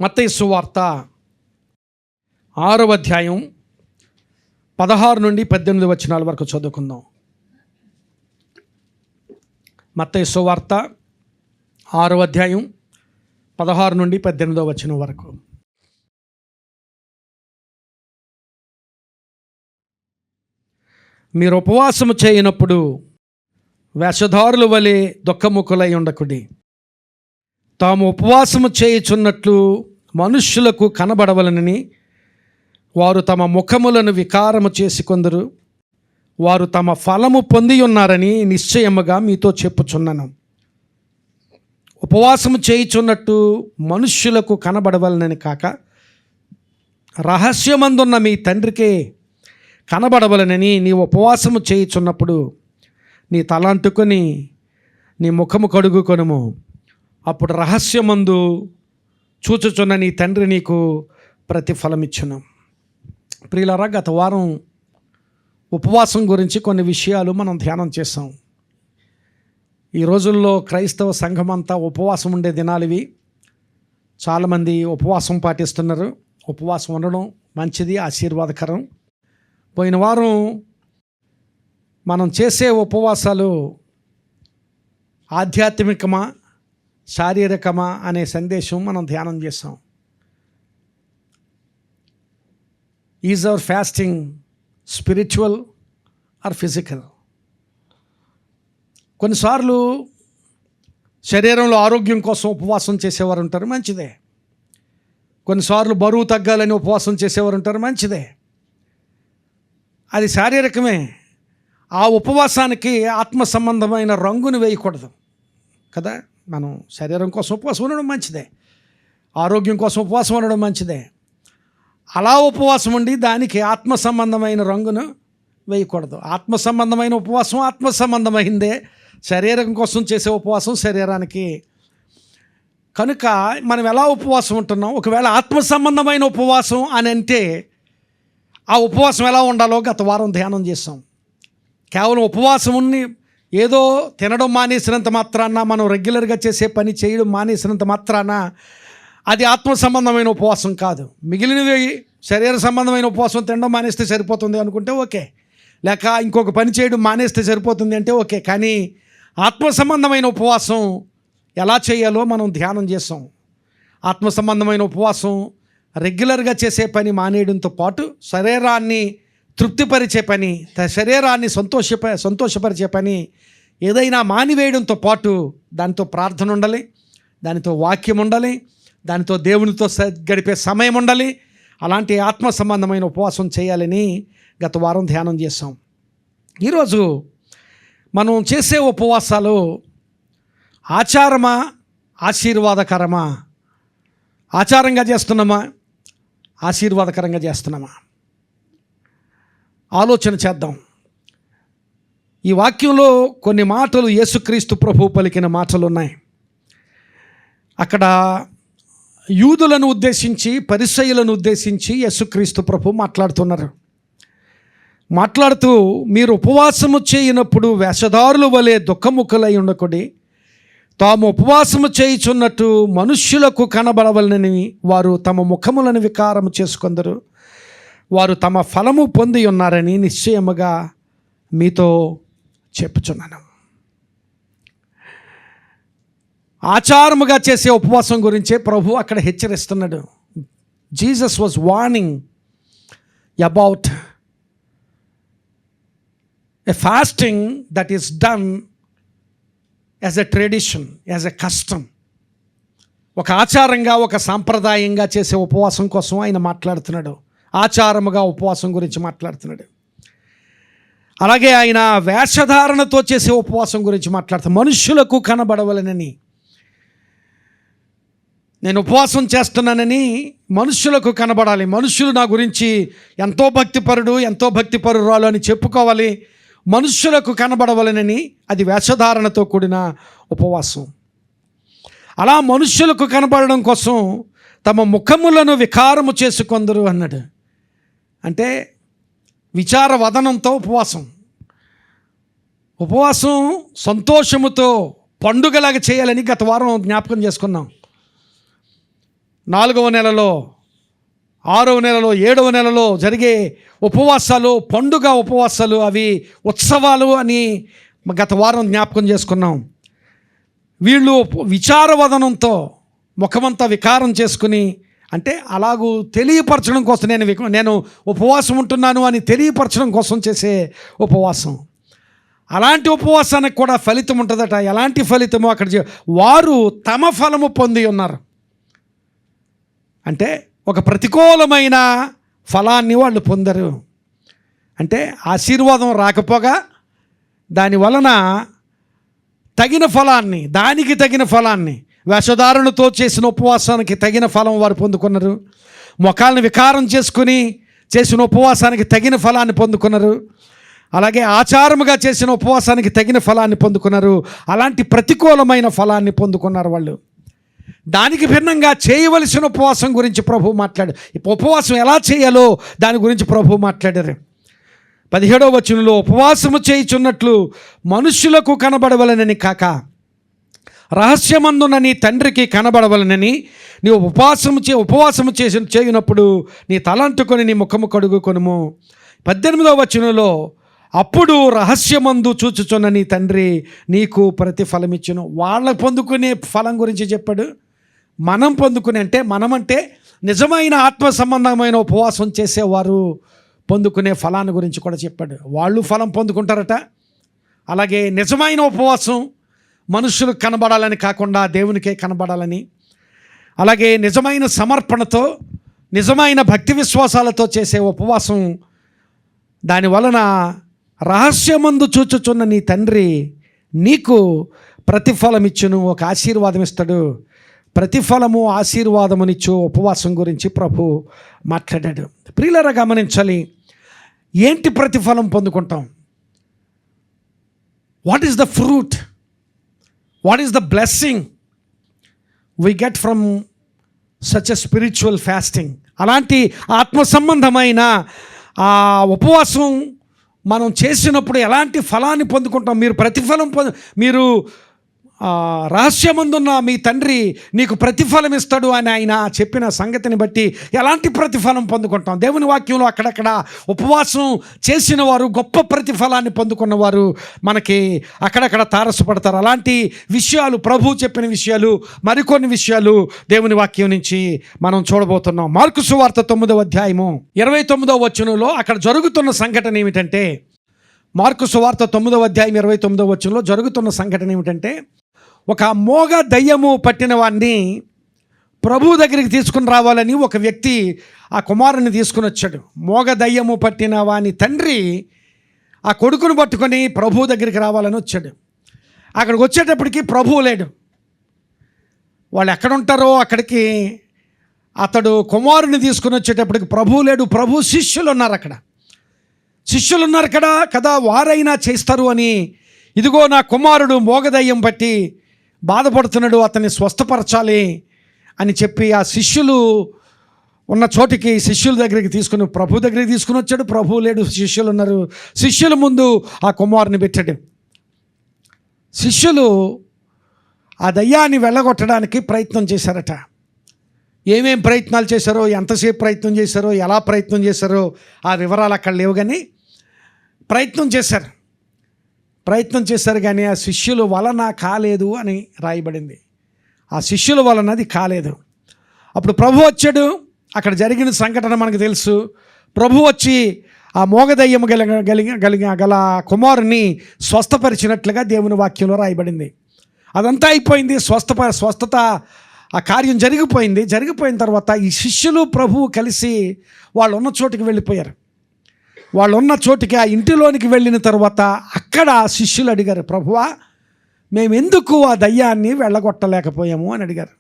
మత్తయి సువార్త 6వ అధ్యాయం 16 నుండి 18 వచనాల వరకు చదువుకుందాం. మత్తయి సువార్త 6వ అధ్యాయం 16 నుండి 18 వచనం వరకు. మీరు ఉపవాసము చేయనప్పుడు వేషధారుల వలె దుఃఖముఖులై ఉండకుడి. తాము ఉపవాసము చేయుచున్నట్లు మనుష్యులకు కనబడవలనని వారు తమ ముఖములను వికారము చేసుకొందరు. వారు తమ ఫలము పొంది ఉన్నారని నిశ్చయముగా మీతో చెప్పుచున్నాను. ఉపవాసము చేయుచున్నట్టు మనుష్యులకు కనబడవలనని కాక రహస్యమందున్న మీ తండ్రికే కనబడవలనని నీవు ఉపవాసము చేయుచున్నప్పుడు నీ తల అంటుకొని నీ ముఖము కడుగుకొనుము. అప్పుడు రహస్యమందు చూచుచున్న నీ తండ్రి నీకు ప్రతిఫలమిచ్చును. ప్రియులారా, గత వారం ఉపవాసం గురించి కొన్ని విషయాలు మనం ధ్యానం చేసాం. ఈ రోజుల్లో క్రైస్తవ సంఘం అంతా ఉపవాసం ఉండే దినాలు ఇవి. చాలామంది ఉపవాసం పాటిస్తున్నారు. ఉపవాసం ఉండడం మంచిది, ఆశీర్వాదకరం. పోయిన వారం మనం చేసే ఉపవాసాలు ఆధ్యాత్మికమా శారీరకమా అనే సందేశం మనం ధ్యానం చేసాం. Is our fasting spiritual or physical? కొన్నిసార్లు శరీరంలో ఆరోగ్యం కోసం ఉపవాసం చేసేవారు ఉంటారు, మంచిదే. కొన్నిసార్లు బరువు తగ్గాలని ఉపవాసం చేసేవారు ఉంటారు, మంచిదే. అది శారీరకమే. ఆ ఉపవాసానికి ఆత్మ సంబంధమైన రంగును వేయకూడదు కదా. మనం శరీరం కోసం ఉపవాసం ఉండడం మంచిదే, ఆరోగ్యం కోసం ఉపవాసం ఉండడం మంచిదే. అలా ఉపవాసం ఉండి దానికి ఆత్మ సంబంధమైన రంగును వేయకూడదు. ఆత్మ సంబంధమైన ఉపవాసం ఆత్మ సంబంధమైందే, శరీరం కోసం చేసే ఉపవాసం శరీరానికి. కనుక మనం ఎలా ఉపవాసం ఉంటున్నాం? ఒకవేళ ఆత్మ సంబంధమైన ఉపవాసం అని అంటే ఆ ఉపవాసం ఎలా ఉండాలో గత వారం ధ్యానం చేసాం. కేవలం ఉపవాసం ఉన్ని ఏదో తినడం మానేసినంత మాత్రాన, మనం రెగ్యులర్గా చేసే పని చేయడం మానేసినంత మాత్రాన అది ఆత్మ సంబంధమైన ఉపవాసం కాదు. మిగిలినవి శరీర సంబంధమైన ఉపవాసం తినడం మానేస్తే సరిపోతుంది అనుకుంటే ఓకే, లేక ఇంకొక పని చేయడం మానేస్తే సరిపోతుంది అంటే ఓకే. కానీ ఆత్మ సంబంధమైన ఉపవాసం ఎలా చేయాలో మనం ధ్యానం చేసాం. ఆత్మ సంబంధమైన ఉపవాసం రెగ్యులర్గా చేసే పని మానేయడంతో పాటు శరీరాన్ని తృప్తిపరిచే పని, శరీరాన్ని సంతోషపరిచే పని ఏదైనా మానివేయడంతో పాటు దానితో ప్రార్థన ఉండాలి, దానితో వాక్యం ఉండాలి, దానితో దేవునితో గడిపే సమయం ఉండాలి. అలాంటి ఆత్మ సంబంధమైన ఉపవాసం చేయాలని గత వారం ధ్యానం చేసాం. ఈరోజు మనం చేసే ఉపవాసాలు ఆచారమా ఆశీర్వాదకరమా? ఆచారంగా చేస్తున్నామా ఆశీర్వాదకరంగా చేస్తున్నామా? ఆలోచన చేద్దాం. ఈ వాక్యంలో కొన్ని మాటలు యేసుక్రీస్తు ప్రభువు పలికిన మాటలు ఉన్నాయి. అక్కడ యూదులను ఉద్దేశించి, పరిసయ్యులను ఉద్దేశించి యేసుక్రీస్తు ప్రభువు మాట్లాడుతూ మీరు ఉపవాసము చేయనప్పుడు వేషధారుల వలె దుఃఖముఖులై ఉండకుడి. తాము ఉపవాసము చేయుచున్నట్టు మనుష్యులకు కనబడవలనని వారు తమ ముఖములను వికారము చేసుకొందరు. వారు తమ ఫలము పొంది ఉన్నారని నిశ్చయముగా మీతో చెప్పుచున్నాను. ఆచారముగా చేసే ఉపవాసం గురించే ప్రభు అక్కడ హెచ్చరిస్తున్నాడు. Jesus was warning about a fasting that is done as a tradition, as a custom. ఒక ఆచారంగా, ఒక సాంప్రదాయంగా చేసే ఉపవాసం కోసం ఆయన మాట్లాడుతున్నాడు. ఆచారముగా ఉపవాసం గురించి మాట్లాడుతున్నాడు. అలాగే ఆయన వేషధారణతో చేసే ఉపవాసం గురించి మాట్లాడుతాడు. మనుష్యులకు కనబడవలనని, నేను ఉపవాసం చేస్తున్నానని మనుష్యులకు కనబడాలి, మనుష్యులు నా గురించి ఎంతో భక్తిపరురాలు అని చెప్పుకోవాలి, మనుష్యులకు కనబడవలనని. అది వేషధారణతో కూడిన ఉపవాసం. అలా మనుష్యులకు కనబడడం కోసం తమ ముఖములను వికారము చేసుకొందరు అన్నాడు. అంటే విచార వదనంతో ఉపవాసం సంతోషముతో పండుగలాగా చేయాలని గత వారం జ్ఞాపకం చేసుకున్నాం. 4వ నెలలో, 6వ నెలలో, 7వ నెలలో జరిగే ఉపవాసాలు, పండుగ ఉపవాసాలు, అవి ఉత్సవాలు అని గత వారం జ్ఞాపకం చేసుకున్నాం. వీళ్ళు విచారవదనంతో ముఖమంతా వికారం చేసుకుని, అంటే అలాగూ తెలియపరచడం కోసం, నేను ఉపవాసం ఉంటున్నాను అని తెలియపరచడం కోసం చేసే ఉపవాసం. అలాంటి ఉపవాసానికి కూడా ఫలితం ఉంటుందట. ఎలాంటి ఫలితమో అక్కడ వారు తమ ఫలము పొంది ఉన్నారు. అంటే ఒక ప్రతికూలమైన ఫలాన్ని వాళ్ళు పొందరు. అంటే ఆశీర్వాదం రాకపోగా దాని వలన తగిన ఫలాన్ని, దానికి తగిన ఫలాన్ని, వేషధారణతో చేసిన ఉపవాసానికి తగిన ఫలం వారు పొందుకున్నారు. ముఖాలను వికారం చేసుకుని చేసిన ఉపవాసానికి తగిన ఫలాన్ని పొందుకున్నారు. అలాగే ఆచారముగా చేసిన ఉపవాసానికి తగిన ఫలాన్ని పొందుకున్నారు. అలాంటి ప్రతికూలమైన ఫలాన్ని పొందుకున్నారు వాళ్ళు. దానికి భిన్నంగా చేయవలసిన ఉపవాసం గురించి ప్రభు మాట్లాడారు. ఉపవాసం ఎలా చేయాలో దాని గురించి ప్రభు మాట్లాడారు. 17వ వచనంలో, ఉపవాసము చేయుచున్నట్లు మనుష్యులకు కనబడవలనని కాక రహస్యమందున నీ తండ్రికి కనబడవలనని నీవు ఉపవాసము చేయునప్పుడు నీ తలంటుకొని నీ ముఖము కడుగుకొనుము. 18వ వచనంలో, అప్పుడు రహస్యమందు చూచుచున్న నీ తండ్రి నీకు ప్రతిఫలమిచ్చును. వాళ్ళకు పొందుకునే ఫలం గురించి చెప్పాడు. మనం పొందుకునే, అంటే మనమంటే నిజమైన ఆత్మ సంబంధమైన ఉపవాసం చేసేవారు పొందుకునే ఫలాన్ని గురించి కూడా చెప్పాడు. వాళ్ళు ఫలం పొందుకుంటారట. అలాగే నిజమైన ఉపవాసం మనుషులకు కనబడాలని కాకుండా దేవునికే కనబడాలని, అలాగే నిజమైన సమర్పణతో, నిజమైన భక్తి విశ్వాసాలతో చేసే ఉపవాసం, దాని వలన రహస్యమందు చూచుచున్న నీ తండ్రి నీకు ప్రతిఫలం ఇచ్చును, ఒక ఆశీర్వాదం ఇస్తాడు. ప్రతిఫలము ఆశీర్వాదమునిచ్చు ఉపవాసం గురించి ప్రభు మాట్లాడాడు. ప్రియులారా గమనించాలి, ఏంటి ప్రతిఫలం పొందుకుంటాం? What is the fruit? What is the blessing we get from such a spiritual fasting? అలాంటి ఆత్మ సంబంధమైన ఆ ఉపవాసం మనం చేసినప్పుడు ఎలాంటి ఫలాన్ని పొందుకుంటాం? మీరు ప్రతిఫలం మీరు రహస్యమందున్న మీ తండ్రి నీకు ప్రతిఫలం ఇస్తాడు అని ఆయన చెప్పిన సంగతిని బట్టి ఎలాంటి ప్రతిఫలం పొందుకుంటాం? దేవుని వాక్యంలో అక్కడక్కడ ఉపవాసం చేసిన వారు గొప్ప ప్రతిఫలాన్ని పొందుకున్నవారు మనకి అక్కడక్కడ తారసపడతారు. అలాంటి విషయాలు, ప్రభు చెప్పిన విషయాలు, మరికొన్ని విషయాలు దేవుని వాక్యం నుంచి మనం చూడబోతున్నాం. మార్కు సువార్త 9వ అధ్యాయము 29వ వచనంలో అక్కడ జరుగుతున్న సంఘటన ఏమిటంటే, మార్కు సువార్త 9వ అధ్యాయం 29వ వచనంలో జరుగుతున్న సంఘటన ఏమిటంటే, ఒక మోగ దయ్యము పట్టిన వాడిని ప్రభు దగ్గరికి తీసుకుని రావాలని ఒక వ్యక్తి ఆ కుమారుని తీసుకుని వచ్చాడు. మోగ దయ్యము పట్టిన వాని తండ్రి ఆ కొడుకును పట్టుకొని ప్రభు దగ్గరికి రావాలని వచ్చాడు. అక్కడికి వచ్చేటప్పటికి ప్రభువు లేడు. వాళ్ళు ఎక్కడుంటారో అక్కడికి అతడు కుమారుని తీసుకుని వచ్చేటప్పటికి ప్రభువు లేడు. ప్రభు శిష్యులు ఉన్నారు అక్కడ. శిష్యులు ఉన్నారు కదా, వారైనా చేస్తారు అని, ఇదిగో నా కుమారుడు మోగదయ్యం పట్టి బాధపడుతున్నాడు, అతన్ని స్వస్థపరచాలి అని చెప్పి ఆ శిష్యులు ఉన్న చోటికి, శిష్యుల దగ్గరికి ప్రభు దగ్గరికి తీసుకుని వచ్చాడు. ప్రభు లేడు, శిష్యులు ఉన్నారు. శిష్యుల ముందు ఆ కుమారుని పెట్టాడు. శిష్యులు ఆ దయ్యాన్ని వెళ్ళగొట్టడానికి ప్రయత్నం చేశారట. ఏమేం ప్రయత్నాలు చేశారో, ఎంతసేపు ప్రయత్నం చేశారో, ఎలా ప్రయత్నం చేశారో ఆ వివరాలు అక్కడ లేవు, కానీ ప్రయత్నం చేశారు కానీ ఆ శిష్యుల వలన కాలేదు అని రాయబడింది. ఆ శిష్యుల వలన అది కాలేదు. అప్పుడు ప్రభు వచ్చాడు. అక్కడ జరిగిన సంఘటన మనకు తెలుసు. ప్రభు వచ్చి ఆ మోగదయ్యము గల కుమారుని స్వస్థపరిచినట్లుగా దేవుని వాక్యంలో రాయబడింది. అదంతా అయిపోయింది. స్వస్థత ఆ కార్యం జరిగిపోయింది. జరిగిపోయిన తర్వాత ఈ శిష్యులు ప్రభువు కలిసి వాళ్ళు ఉన్న చోటికి వెళ్ళిపోయారు. వాళ్ళు ఉన్న చోటికి, ఆ ఇంటిలోనికి వెళ్ళిన తర్వాత అక్కడ శిష్యులు అడిగారు, ప్రభువా, మేము ఎందుకు ఆ దయ్యాన్ని వెళ్ళగొట్టలేకపోయాము అని అడిగారు.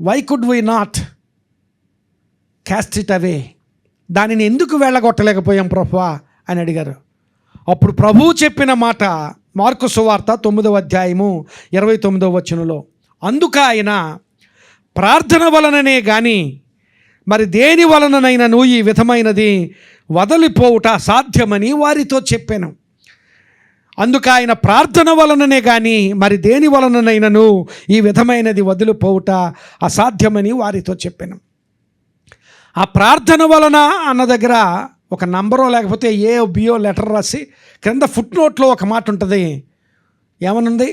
Why could we not cast it away? దానిని ఎందుకు వెళ్ళగొట్టలేకపోయాం ప్రభువా అని అడిగారు. అప్పుడు ప్రభువు చెప్పిన మాట మార్కు సువార్త 9వ అధ్యాయము 29వ వచనంలో, అందుకు ఆయన, ప్రార్థన వలననే కానీ మరి దేని వలననైనను ఈ విధమైనది వదిలిపోవుట సాధ్యమని వారితో చెప్పాను. అందుకు ఆయన ప్రార్థన వలననే కానీ మరి దేని వలననైనను ఈ విధమైనది వదిలిపోవుట అసాధ్యమని వారితో చెప్పాను. ఆ ప్రార్థన వలన అన్న దగ్గర ఒక నంబరో లేకపోతే ఏ బియో లెటర్ రాసి క్రింద ఫుట్ నోట్లో ఒక మాట ఉంటుంది. ఏమనుంది?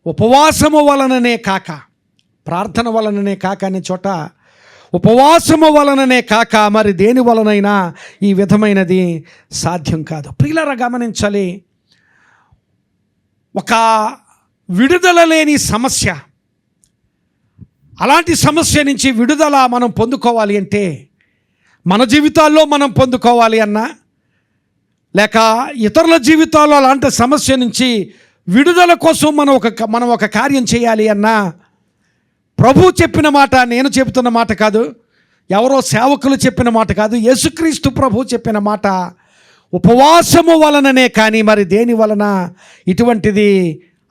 ఉపవాసము వలననే కాక, ప్రార్థన వలననే కాక అనే చోట ఉపవాసము వలననే కాక మరి దేని వలనైనా ఈ విధమైనది సాధ్యం కాదు. ప్రియులారా గమనించాలి, ఒక విడుదల లేని సమస్య, అలాంటి సమస్య నుంచి విడుదల మనం పొందుకోవాలి అంటే మన జీవితాల్లో మనం పొందుకోవాలి అన్నా లేక ఇతరుల జీవితాల్లో అలాంటి సమస్య నుంచి విడుదల కోసం మనం ఒక కార్యం చేయాలి అన్నా ప్రభు చెప్పిన మాట, నేను చెబుతున్న మాట కాదు, ఎవరో సేవకులు చెప్పిన మాట కాదు, యేసుక్రీస్తు ప్రభు చెప్పిన మాట. ఉపవాసము వలననే కానీ మరి దేని వలన ఇటువంటిది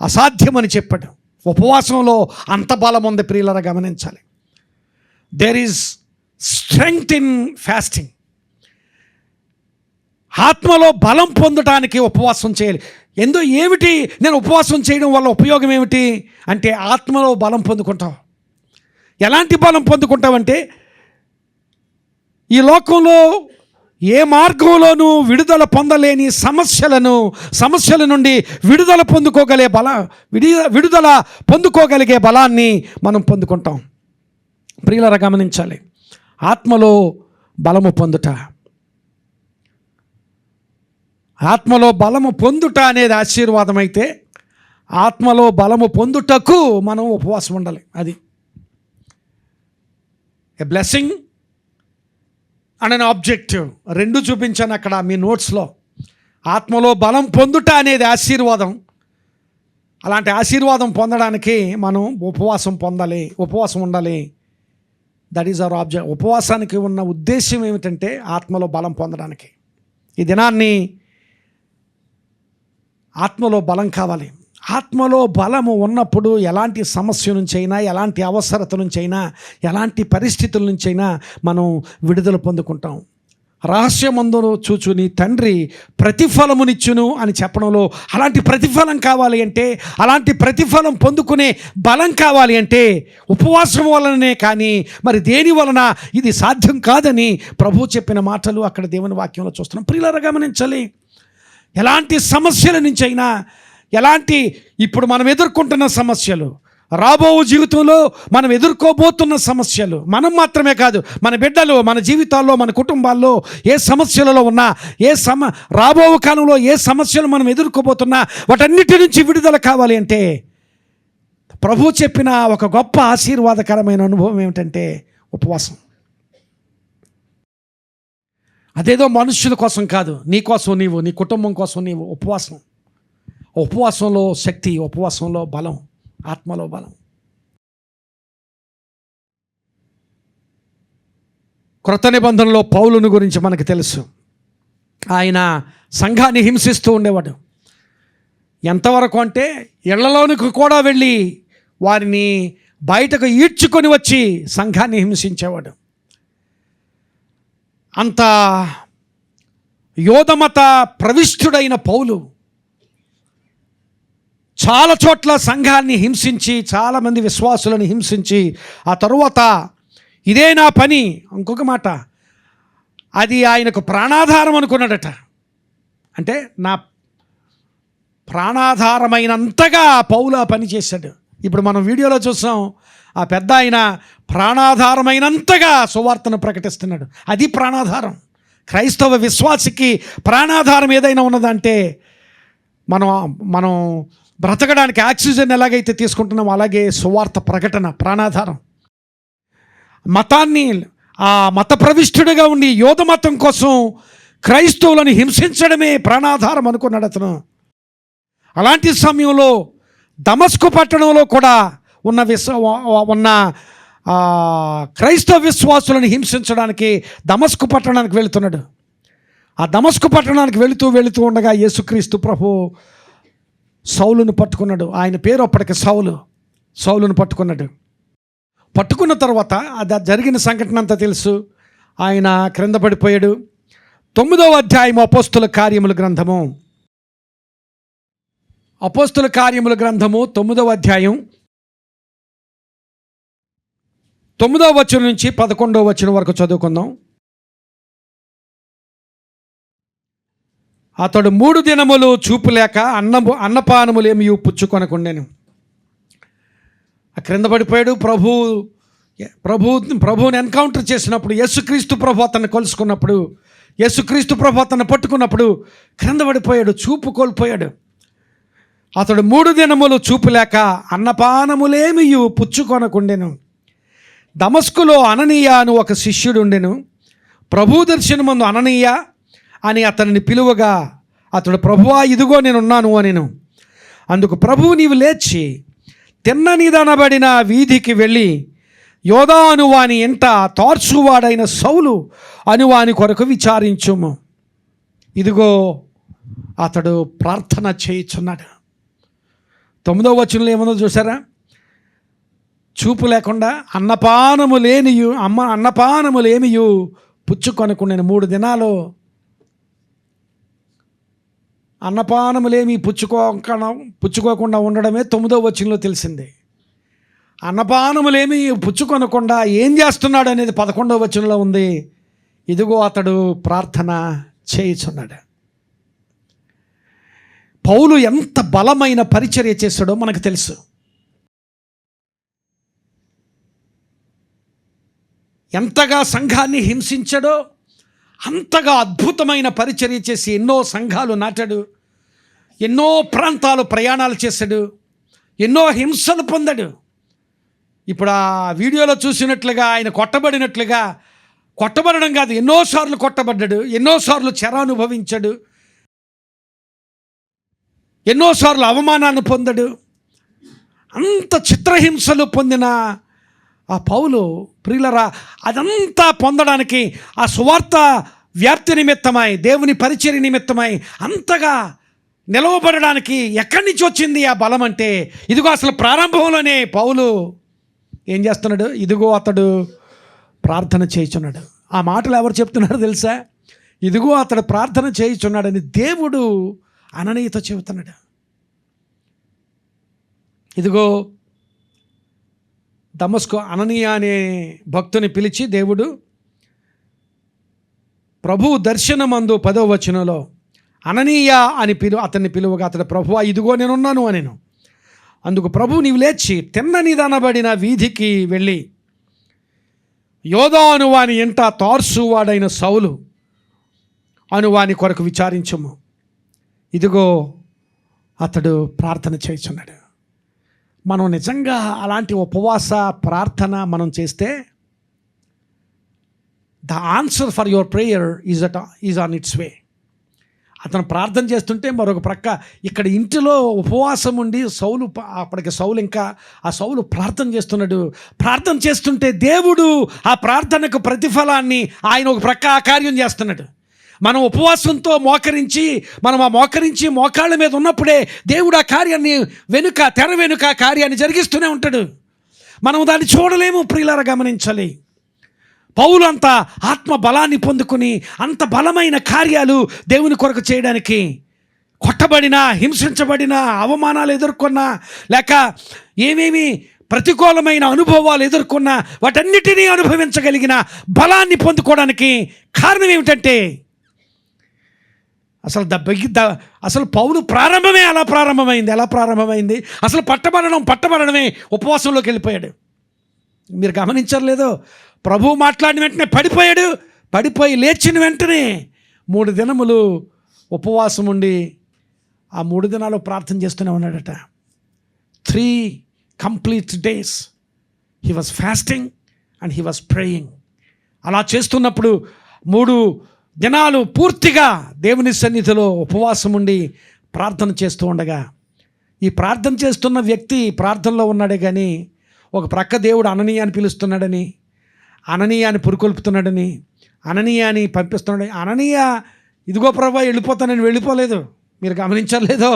అసాధ్యమని చెప్పాడు. ఉపవాసంలో అంత బలం ఉంది ప్రియులారా గమనించాలి. There is strength in fasting. ఆత్మలో బలం పొందడానికి ఉపవాసం చేయాలి. ఏమిటి నేను ఉపవాసం చేయడం వల్ల ఉపయోగం ఏమిటి అంటే ఆత్మలో బలం పొందుకుంటావు. ఎలాంటి బలం పొందుకుంటావంటే ఈ లోకంలో ఏ మార్గంలోనూ విడుదల పొందలేని సమస్యల నుండి విడుదల పొందుకోగలిగే బలాన్ని మనం పొందుకుంటాం. ప్రియులారా గమనించాలి, ఆత్మలో బలము పొందుట, ఆత్మలో బలము పొందుట అనేది ఆశీర్వాదం అయితే ఆత్మలో బలము పొందుటకు మనం ఉపవాసం ఉండాలి. అది a blessing and an objective, రెండు చూపించాను అక్కడ మీ నోట్స్లో. ఆత్మలో బలం పొందుట అనేది ఆశీర్వాదం. అలాంటి ఆశీర్వాదం పొందడానికి మనం ఉపవాసం ఉండాలి. That is our object. ఉపవాసానికి ఉన్న ఉద్దేశం ఏమిటంటే ఆత్మలో బలం పొందడానికి. ఈ దినాన్ని ఆత్మలో బలం కావాలి. ఆత్మలో బలము ఉన్నప్పుడు ఎలాంటి సమస్య నుంచైనా, ఎలాంటి అవసరత నుంచైనా, ఎలాంటి పరిస్థితుల నుంచైనా మనం విడుదల పొందుకుంటాం. రహస్యమందును చూచుని తండ్రి ప్రతిఫలమునిచ్చును అని చెప్పడంలో అలాంటి ప్రతిఫలం కావాలి అంటే, అలాంటి ప్రతిఫలం పొందుకునే బలం కావాలి అంటే ఉపవాసం వలననే కానీ మరి దేని వలన ఇది సాధ్యం కాదని ప్రభు చెప్పిన మాటలు అక్కడ దేవుని వాక్యంలో చూస్తున్నాం. ప్రియులారా గమనించాలి, ఎలాంటి సమస్యల నుంచైనా, ఇప్పుడు మనం ఎదుర్కొంటున్న సమస్యలు, రాబో జీవితంలో మనం ఎదుర్కోబోతున్న సమస్యలు, మనం మాత్రమే కాదు, మన బిడ్డలు, మన జీవితాల్లో, మన కుటుంబాల్లో ఏ సమస్యలలో ఉన్నా, రాబో కాలంలో ఏ సమస్యలు మనం ఎదుర్కోబోతున్నా వాటన్నిటి నుంచి విడుదల కావాలి అంటే ప్రభు చెప్పిన ఒక గొప్ప ఆశీర్వాదకరమైన అనుభవం ఏమిటంటే ఉపవాసం. అదేదో మనుష్యుల కోసం కాదు, నీ కోసం నీవు, నీ కుటుంబం కోసం నీవు ఉపవాసం. ఉపవాసంలో శక్తి, ఉపవాసంలో బలం, ఆత్మలో బలం. క్రొత్త నిబంధనలో పౌలుని గురించి మనకు తెలుసు. ఆయన సంఘాన్ని హింసిస్తూ ఉండేవాడు. ఎంతవరకు అంటే ఇళ్లలోనికి కూడా వెళ్ళి వారిని బయటకు ఈడ్చుకొని వచ్చి సంఘాన్ని హింసించేవాడు. అంత యోధమత ప్రవిష్టుడైన పౌలు చాలా చోట్ల సంఘాన్ని హింసించి, చాలామంది విశ్వాసులను హింసించి, ఆ తరువాత ఇదే నా పని, ఇంకొక మాట, అది ఆయనకు ప్రాణాధారం అనుకున్నాడట. అంటే నా ప్రాణాధారమైనంతగా పౌలు ఆ పని చేశాడు. ఇప్పుడు మనం వీడియోలో చూసాం, ఆ పెద్ద ఆయన ప్రాణాధారమైనంతగా సువార్తను ప్రకటిస్తున్నాడు. అది ప్రాణాధారం. క్రైస్తవ విశ్వాసికి ప్రాణాధారం ఏదైనా ఉన్నదంటే మనం బ్రతకడానికి ఆక్సిజన్ ఎలాగైతే తీసుకుంటున్నామో అలాగే సువార్త ప్రకటన ప్రాణాధారం. ఆ మత ప్రవిష్టుడిగా ఉండి యోధ మతం కోసం క్రైస్తవులను హింసించడమే ప్రాణాధారం అనుకున్నాడు అతను. అలాంటి సమయంలో దమస్కు పట్టణంలో కూడా ఉన్న క్రైస్తవ విశ్వాసులను హింసించడానికి దమస్కు పట్టణానికి వెళుతున్నాడు. ఆ దమస్కు పట్టణానికి వెళుతూ ఉండగా యేసుక్రీస్తు ప్రభు సౌలును పట్టుకున్నాడు. ఆయన పేరు అప్పటికి సౌలును పట్టుకున్న తర్వాత అది జరిగిన సంఘటన అంతా తెలుసు. ఆయన క్రింద పడిపోయాడు. 9వ అధ్యాయం అపోస్తుల కార్యముల గ్రంథము అపోస్తుల కార్యముల గ్రంథము 9వ అధ్యాయం 9వ వచనం నుంచి 11వ వచనం వరకు చదువుకుందాం. అతడు 3 దినములు చూపు లేక అన్నపానములేమి పుచ్చుకొనకుండెను. క్రింద పడిపోయాడు. ప్రభువుని ఎన్కౌంటర్ చేసినప్పుడు, యేసుక్రీస్తు ప్రభు అతన్ని కలుసుకున్నప్పుడు, యేసుక్రీస్తు ప్రభు అతన్ని పట్టుకున్నప్పుడు క్రింద పడిపోయాడు, చూపు కోల్పోయాడు. అతడు 3 దినములు చూపు లేక అన్నపానములేమి పుచ్చుకొనకుండెను. దమస్కులో అననీయ అని ఒక శిష్యుడు ఉండెను. ప్రభు దర్శనమందు అననీయ అని అతనిని పిలువగా అతడు, ప్రభువా, ఇదిగో నేనున్నాను అనెను. అందుకు ప్రభువు, నీవు లేచి తిన్ననిదనబడిన వీధికి వెళ్ళి యోధా అనువాని ఇంట తార్సువాడైన సౌలు అనువాని కొరకు విచారించుము. ఇదిగో అతడు ప్రార్థన చేయుచున్నాడు. 9వ వచనంలో ఏమన్నా చూసారా? చూపు లేకుండా అన్నపానములేమియు పుచ్చుకొనకుండెను. 3 దినాలు అన్నపానములేమి పుచ్చుకోకుండా ఉండడమే 9వ వచనంలో తెలిసింది. అన్నపానములేమి పుచ్చుకొనకుండా ఏం చేస్తున్నాడు అనేది 11వ వచనంలో ఉంది. ఇదిగో అతడు ప్రార్థన చేయుచున్నాడు. పౌలు ఎంత బలమైన పరిచర్య చేశాడో మనకు తెలుసు. ఎంతగా సంఘాన్ని హింసించాడో అంతగా అద్భుతమైన పరిచర్య చేసి ఎన్నో సంఘాలు నాటాడు, ఎన్నో ప్రాంతాలు ప్రయాణాలు చేశాడు, ఎన్నో హింసలు పొందాడు. ఇప్పుడు ఆ వీడియోలో చూసినట్లుగా ఆయన కొట్టబడడం కాదు, ఎన్నోసార్లు కొట్టబడ్డాడు, ఎన్నోసార్లు చెర అనుభవించాడు, ఎన్నోసార్లు అవమానాన్ని పొందాడు. అంత చిత్రహింసలు పొందిన ఆ పౌలు, ప్రియులరా, అదంతా పొందడానికి, ఆ సువార్త వ్యాప్తి నిమిత్తమై, దేవుని పరిచర్య నిమిత్తమై అంతగా నిలవబడడానికి ఎక్కడి నుంచి వచ్చింది ఆ బలం అంటే, ఇదిగో అసలు ప్రారంభంలోనే పౌలు ఏం చేస్తున్నాడు? ఇదిగో అతడు ప్రార్థన చేయుచున్నాడు. ఆ మాటలు ఎవరు చెప్తున్నారో తెలుసా? ఇదిగో అతడు ప్రార్థన చేయుచున్నాడని దేవుడు అననీయతో చెబుతున్నాడు. ఇదిగో దమస్కు అననీయ అనే భక్తుని పిలిచి దేవుడు ప్రభు దర్శనమందు 10వ వచనంలో అననీయ అని అతన్ని పిలువగా అతడు, ప్రభువా, ఇదిగో నేనున్నాను అనెను. అందుకు ప్రభు, నీవు లేచి తిన్ననిదనబడిన వీధికి వెళ్ళి యోధా అనువాని ఇంట తార్సువాడైన సౌలు అనువాని కొరకు విచారించుము. ఇదిగో అతడు ప్రార్థన చేయుచున్నాడు. మనం నిజంగా అలాంటి ఉపవాస ప్రార్థన మనం చేస్తే the answer for your prayer is on its way. అతను ప్రార్థన చేస్తుంటే మరొక ప్రక్క ఇక్కడ ఇంటిలో ఉపవాసం ఉండి అప్పటికి సౌలు ప్రార్థన చేస్తున్నాడు. ప్రార్థన చేస్తుంటే దేవుడు ఆ ప్రార్థనకు ప్రతిఫలాన్ని ఆయన ఒక ప్రక్క ఆ కార్యం చేస్తున్నాడు. మనం ఉపవాసంతో మోకరించి మోకాళ్ళ మీద ఉన్నప్పుడే దేవుడు ఆ కార్యాన్ని తెర వెనుక కార్యాన్ని జరిగిస్తూనే ఉంటాడు. మనం దాన్ని చూడలేము. ప్రియులారా, గమనించాలి. పౌలు అంత ఆత్మ బలాన్ని పొందుకుని అంత బలమైన కార్యాలు దేవుని కొరకు చేయడానికి కొట్టబడినా, హింసించబడినా, అవమానాలు ఎదుర్కొన్నా, లేక ఏమేమి ప్రతికూలమైన అనుభవాలు ఎదుర్కొన్నా వాటన్నిటినీ అనుభవించగలిగిన బలాన్ని పొందుకోవడానికి కారణం ఏమిటంటే అసలు పౌలు ప్రారంభమే ఎలా ప్రారంభమైంది? అసలు పట్టబడమే ఉపవాసంలోకి వెళ్ళిపోయాడు. మీరు గమనించలేదో? ప్రభువు మాట్లాడిన వెంటనే పడిపోయి లేచిన వెంటనే 3 దినములు ఉపవాసం ఉండి ఆ 3 దినాలు ప్రార్థన చేస్తూనే ఉన్నాడట. 3 complete days he was fasting and he was praying. అలా చేస్తున్నప్పుడు 3 దినాలు పూర్తిగా దేవుని సన్నిధిలో ఉపవాసం ఉండి ప్రార్థన చేస్తూ ఉండగా, ఈ ప్రార్థన చేస్తున్న వ్యక్తి ప్రార్థనలో ఉన్నాడే కానీ ఒక ప్రక్క దేవుడు అననీయ అని పిలుస్తున్నాడని, అననీయ అని పురుకొల్పుతున్నాడని, అననీయ అని పంపిస్తున్నాడు. అననీయ, ఇదిగో ప్రభువా వెళ్ళిపోతానని వెళ్ళిపోలేదు. మీరు గమనించలేదో?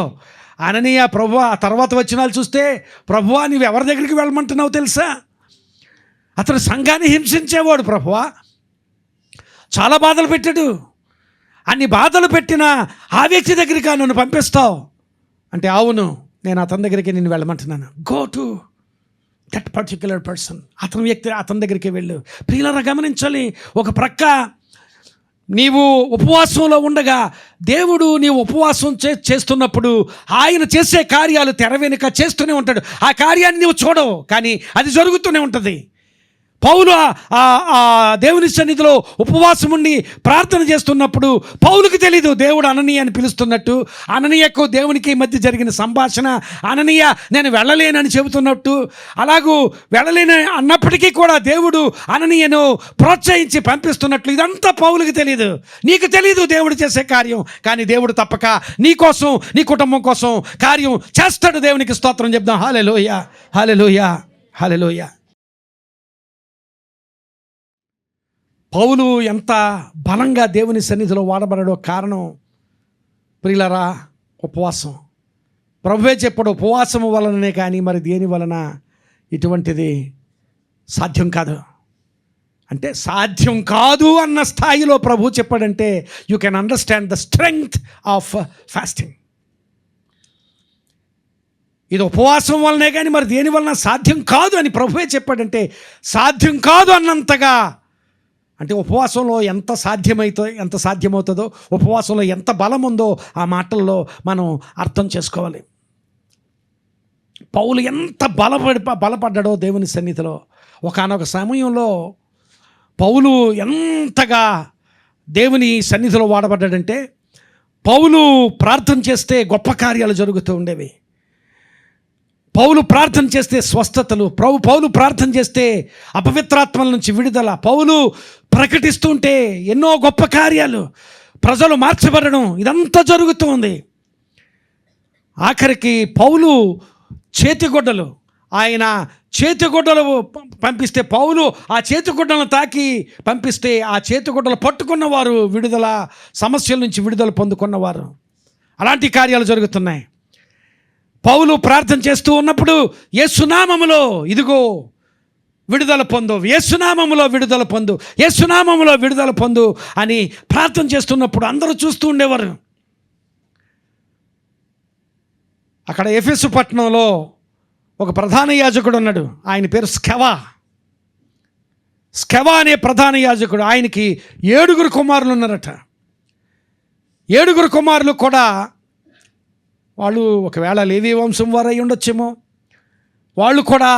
అననీయ, ప్రభువా, ఆ తర్వాత వచనాలు చూస్తే, ప్రభువా నీవు ఎవరి దగ్గరికి వెళ్ళమంటున్నావు తెలుసా? అతడు సంఘాన్ని హింసించేవాడు. ప్రభువా చాలా బాధలు పెట్టాడు. అన్ని బాధలు పెట్టిన ఆ వ్యక్తి దగ్గరికి నన్ను పంపిస్తావు. అంటే అవును, నేను అతని దగ్గరికి నిన్ను వెళ్ళమంటున్నాను. Go to that particular person, అతని దగ్గరికి వెళ్ళు. ప్రియులారా గమనించాలి, ఒక ప్రక్క నీవు ఉపవాసంలో ఉండగా దేవుడు నీవు ఉపవాసం చేస్తున్నప్పుడు ఆయన చేసే కార్యాలు తెర వెనుక చేస్తూనే ఉంటాడు. ఆ కార్యాన్ని నీవు చూడవు, కానీ అది జరుగుతూనే ఉంటుంది. పౌలు దేవుని సన్నిధిలో ఉపవాసం ఉండి ప్రార్థన చేస్తున్నప్పుడు పౌలుకి తెలీదు దేవుడు అననీయ అని పిలుస్తున్నట్టు. అననీయకు దేవునికి మధ్య జరిగిన సంభాషణ, అననీయ నేను వెళ్ళలేనని చెబుతున్నట్టు. అలాగూ వెళ్ళలేని అన్నప్పటికీ కూడా దేవుడు అననీయను ప్రోత్సహించి పంపిస్తున్నట్లు. ఇదంతా పౌలుకి తెలీదు, నీకు తెలీదు దేవుడు చేసే కార్యం. కానీ దేవుడు తప్పక నీ కోసం, నీ కుటుంబం కోసం కార్యం చేస్తాడు. దేవునికి స్తోత్రం చెప్దాం. హల్లెలూయా, హల్లెలూయా, హల్లెలూయా. పౌలు ఎంత బలంగా దేవుని సన్నిధిలో వాడబడడో కారణం ప్రియులారా ఉపవాసం. ప్రభువే చెప్పాడు, ఉపవాసం వలననే కానీ మరి దేని వలన ఇటువంటిది సాధ్యం కాదు. అంటే సాధ్యం కాదు అన్న స్థాయిలో ప్రభు చెప్పాడంటే you can understand the strength of fasting. ఇది ఉపవాసం వలనే కానీ మరి దేని వలన సాధ్యం కాదు అని ప్రభువే చెప్పాడంటే సాధ్యం కాదు అన్నంతగా, అంటే ఉపవాసంలో ఎంత సాధ్యమవుతుందో, ఉపవాసంలో ఎంత బలం ఉందో ఆ మాటల్లో మనం అర్థం చేసుకోవాలి. పౌలు ఎంత బలపడ్డాడో దేవుని సన్నిధిలో. ఒకానొక సమయంలో పౌలు ఎంతగా దేవుని సన్నిధిలో వాడబడ్డాడంటే పౌలు ప్రార్థన చేస్తే గొప్ప కార్యాలు జరుగుతూ ఉండేవి. పౌలు ప్రార్థన చేస్తే స్వస్థతలు, పౌలు ప్రార్థన చేస్తే అపవిత్రాత్మల నుంచి విడుదల, పౌలు ప్రకటిస్తుంటే ఎన్నో గొప్ప కార్యాలు, ప్రజలు మార్చబడడం, ఇదంతా జరుగుతూ ఉంది. ఆఖరికి పౌలు ఆయన చేతిగుడ్డలు పంపిస్తే, పౌలు ఆ చేతిగుడ్డలను తాకి పంపిస్తే ఆ చేతిగుడ్డలు పట్టుకున్నవారు విడుదల, సమస్యల నుంచి విడుదల పొందుకున్నవారు. అలాంటి కార్యాలు జరుగుతున్నాయి. పౌలు ప్రార్థన చేస్తూ ఉన్నప్పుడు యేసునామములో ఇదిగో విడుదల పొందు, యేసునామములో విడుదల పొందు, యేసునామములో విడుదల పొందు అని ప్రార్థన చేస్తున్నప్పుడు అందరూ చూస్తూ ఉండేవారు. అక్కడ ఎఫెసు పట్టణంలో ఒక ప్రధాన యాజకుడు ఉన్నాడు. ఆయన పేరు స్కెవా అనే ప్రధాన యాజకుడు. ఆయనకి 7 కుమారులు ఉన్నారట. 7 కుమారులు కూడా వాళ్ళు ఒకవేళ లేవీ వంశం వారు అయి ఉండొచ్చేమో. వాళ్ళు కూడా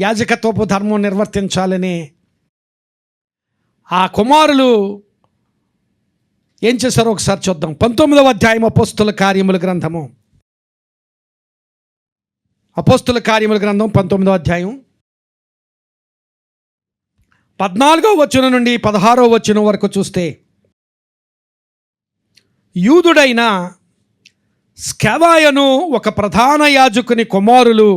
యాజకత్వపు ధర్మం నిర్వర్తించాలని ఆ కుమారులు ఏం చేశారో ఒకసారి చూద్దాం. 19వ అధ్యాయం అపోస్తుల కార్యముల గ్రంథం 19వ అధ్యాయం 14వ వచనం నుండి 16వ వచనం వరకు చూస్తే, యూదుడైన స్కెవాయను ఒక ప్రధాన యాజకుని కుమారులు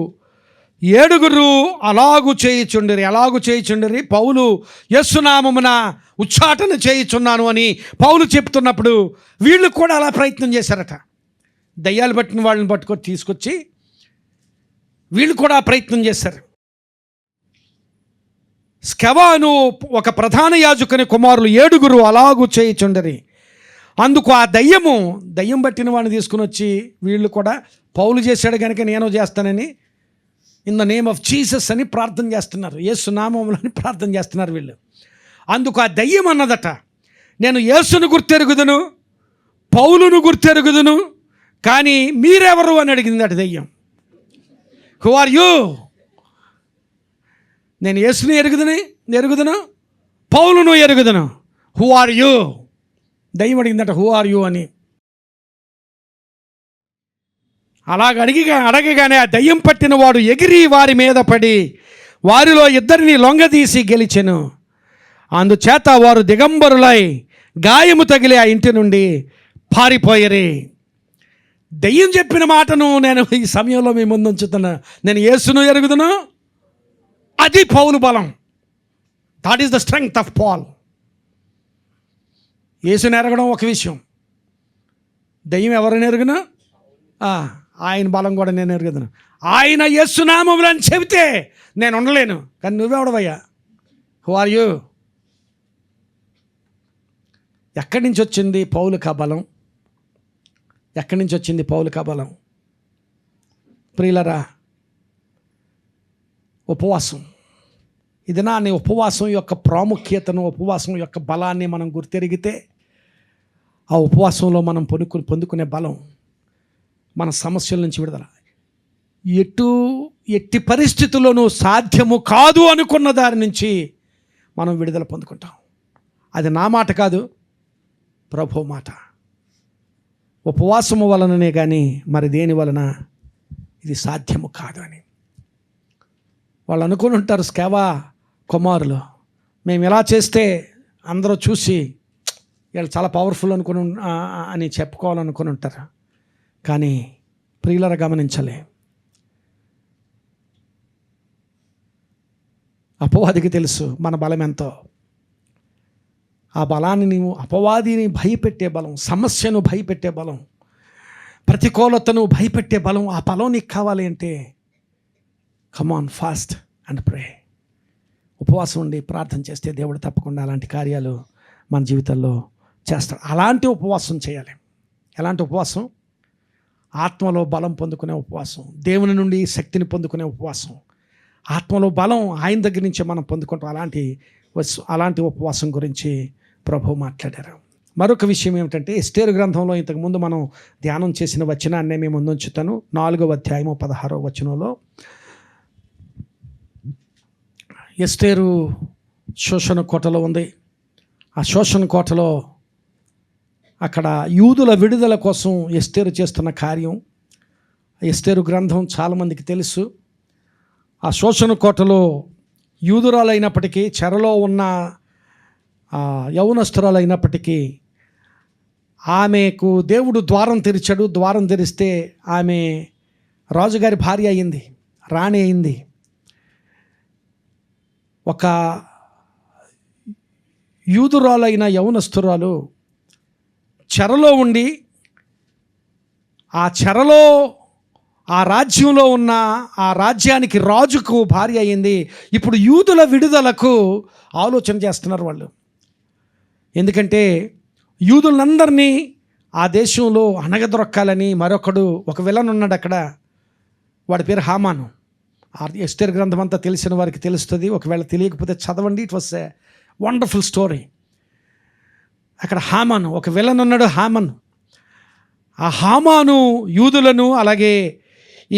7 అలాగు చేయుచుండిరి. పౌలు యేసునామమున ఉచ్చాటన చేయుచున్నాను అని పౌలు చెప్తున్నప్పుడు వీళ్ళు కూడా అలా ప్రయత్నం చేశారట. దయ్యాలు పట్టిన వాళ్ళని తీసుకొచ్చి వీళ్ళు కూడా ప్రయత్నం చేశారు. స్కెవాను ఒక ప్రధాన యాజకుని కుమారులు 7 అలాగు చేయుచుండిరి. అందుకు ఆ దయ్యం పట్టిన వాడిని తీసుకుని వచ్చి వీళ్ళు కూడా పౌలు చేశాడు కనుక నేను చేస్తానని in the name of Jesus అని ప్రార్థన చేస్తున్నారు. యేసు నామములో అని ప్రార్థన చేస్తున్నారు వీళ్ళు. అందుకు ఆ దయ్యం అన్నదట, నేను యేసును గుర్తెరుగుదును, పౌలును గుర్తెరుగుదును, కానీ మీరెవరు అని అడిగిందట దయ్యం. Who are you? నేను యేసును ఎరుగుదును, పౌలును ఎరుగుదును. Who are you? దయ్యం అడిగిందట హూ ఆర్ యూ అని. అలాగ అడగగానే ఆ దయ్యం పట్టిన వాడు ఎగిరి వారి మీద పడి వారిలో 2 లొంగదీసి గెలిచెను. అందుచేత వారు దిగంబరులై గాయము తగిలి ఆ ఇంటి నుండి పారిపోయిరి. దయ్యం చెప్పిన మాటను నేను ఈ సమయంలో మీ ముందు ఉంచుతున్నా. నేను యేసును ఎరుగుదును, అది పౌలు బలం. That is the strength of Paul. యేసుని ఎరగడం ఒక విషయం, దయ్యం ఎవరిని ఎరుగును, ఆయన బలం కూడా నేను ఎరుగుదును. ఆయన యేసునామములో అని చెబితే నేను ఉండలేను, కానీ నువ్వెవడవయ్యా? Who are you? ఎక్కడి నుంచి వచ్చింది పౌలుకు ఆ బలం? ఎక్కడి నుంచి వచ్చింది పౌలుకు ఆ బలం? ప్రియులరా, ఉపవాసం ఇది నీ ఉపవాసం యొక్క ప్రాముఖ్యతను, ఉపవాసం యొక్క బలాన్ని మనం గుర్తెరిగితే ఆ ఉపవాసంలో మనం పొందుకునే బలం, మన సమస్యల నుంచి విడుదల, ఎట్టి పరిస్థితుల్లోనూ సాధ్యము కాదు అనుకున్న దాని నుంచి మనం విడుదల పొందుకుంటాం. అది నా మాట కాదు, ప్రభు మాట. ఉపవాసము వలననే కానీ మరి దేని వలన ఇది సాధ్యము కాదు అని వాళ్ళు అనుకుని ఉంటారు. స్కేవా కుమారులు, మేము ఇలా చేస్తే అందరూ చూసి వీళ్ళు చాలా పవర్ఫుల్ అని చెప్పుకోవాలనుకుని ఉంటారు. కానీ ప్రియులరా, గమనించలే, అపవాదికి తెలుసు మన బలం ఎంతో. ఆ బలాన్ని నీవు, అపవాదిని భయపెట్టే బలం, సమస్యను భయపెట్టే బలం, ప్రతికూలతను భయపెట్టే బలం, ఆ బలం నీకు కావాలి అంటే కమాన్, ఫాస్ట్ అండ్ ప్రే. ఉపవాసం ఉండి ప్రార్థన చేస్తే దేవుడు తప్పకుండా అలాంటి కార్యాలు మన జీవితంలో చేస్తాడు. అలాంటి ఉపవాసం చేయాలి. ఎలాంటి ఉపవాసం? ఆత్మలో బలం పొందుకునే ఉపవాసం, దేవుని నుండి శక్తిని పొందుకునే ఉపవాసం, ఆత్మలో బలం ఆయన దగ్గర నుంచి మనం పొందుకుంటాం. అలాంటి ఉపవాసం గురించి ప్రభు మాట్లాడారు. మరొక విషయం ఏమిటంటే, ఎస్తేరు గ్రంథంలో ఇంతకుముందు మనం ధ్యానం చేసిన వచనాన్నే మేము ముందుంచుతాను. 4వ అధ్యాయము 16వ వచనంలో ఎస్తేరు శోషణ కోటలో ఉంది. ఆ శోషణ కోటలో అక్కడ యూదుల విడుదల కోసం ఎస్తేరు చేస్తున్న కార్యం, ఎస్తేరు గ్రంథం చాలామందికి తెలుసు. ఆ శోషణ కోటలో యూదురాలైనప్పటికీ, చెరలో ఉన్న యౌవనస్తురాలైనప్పటికీ ఆమెకు దేవుడు ద్వారం తెరిచాడు. ద్వారం తెరిస్తే ఆమె రాజుగారి భార్య అయింది, రాణి అయింది. ఒక యూదురాలైన యౌవనస్తురాలు చెరలో ఉండి, ఆ చెరలో ఆ రాజ్యంలో ఉన్న ఆ రాజ్యానికి రాజుకు భార్య అయింది. ఇప్పుడు యూదుల విడుదలకు ఆలోచన చేస్తున్నారు వాళ్ళు. ఎందుకంటే యూదులందరినీ ఆ దేశంలో అణగదొరక్కాలని మరొకడు, ఒక విలన్ ఉన్నాడు అక్కడ, వాడి పేరు హామాను. ఎస్తేరు గ్రంథం అంతా తెలిసిన వారికి తెలుస్తుంది, ఒకవేళ తెలియకపోతే చదవండి. It was a wonderful story. అక్కడ హామాను, ఒక విలన్ ఉన్నాడు హామాను. ఆ హామాను యూదులను, అలాగే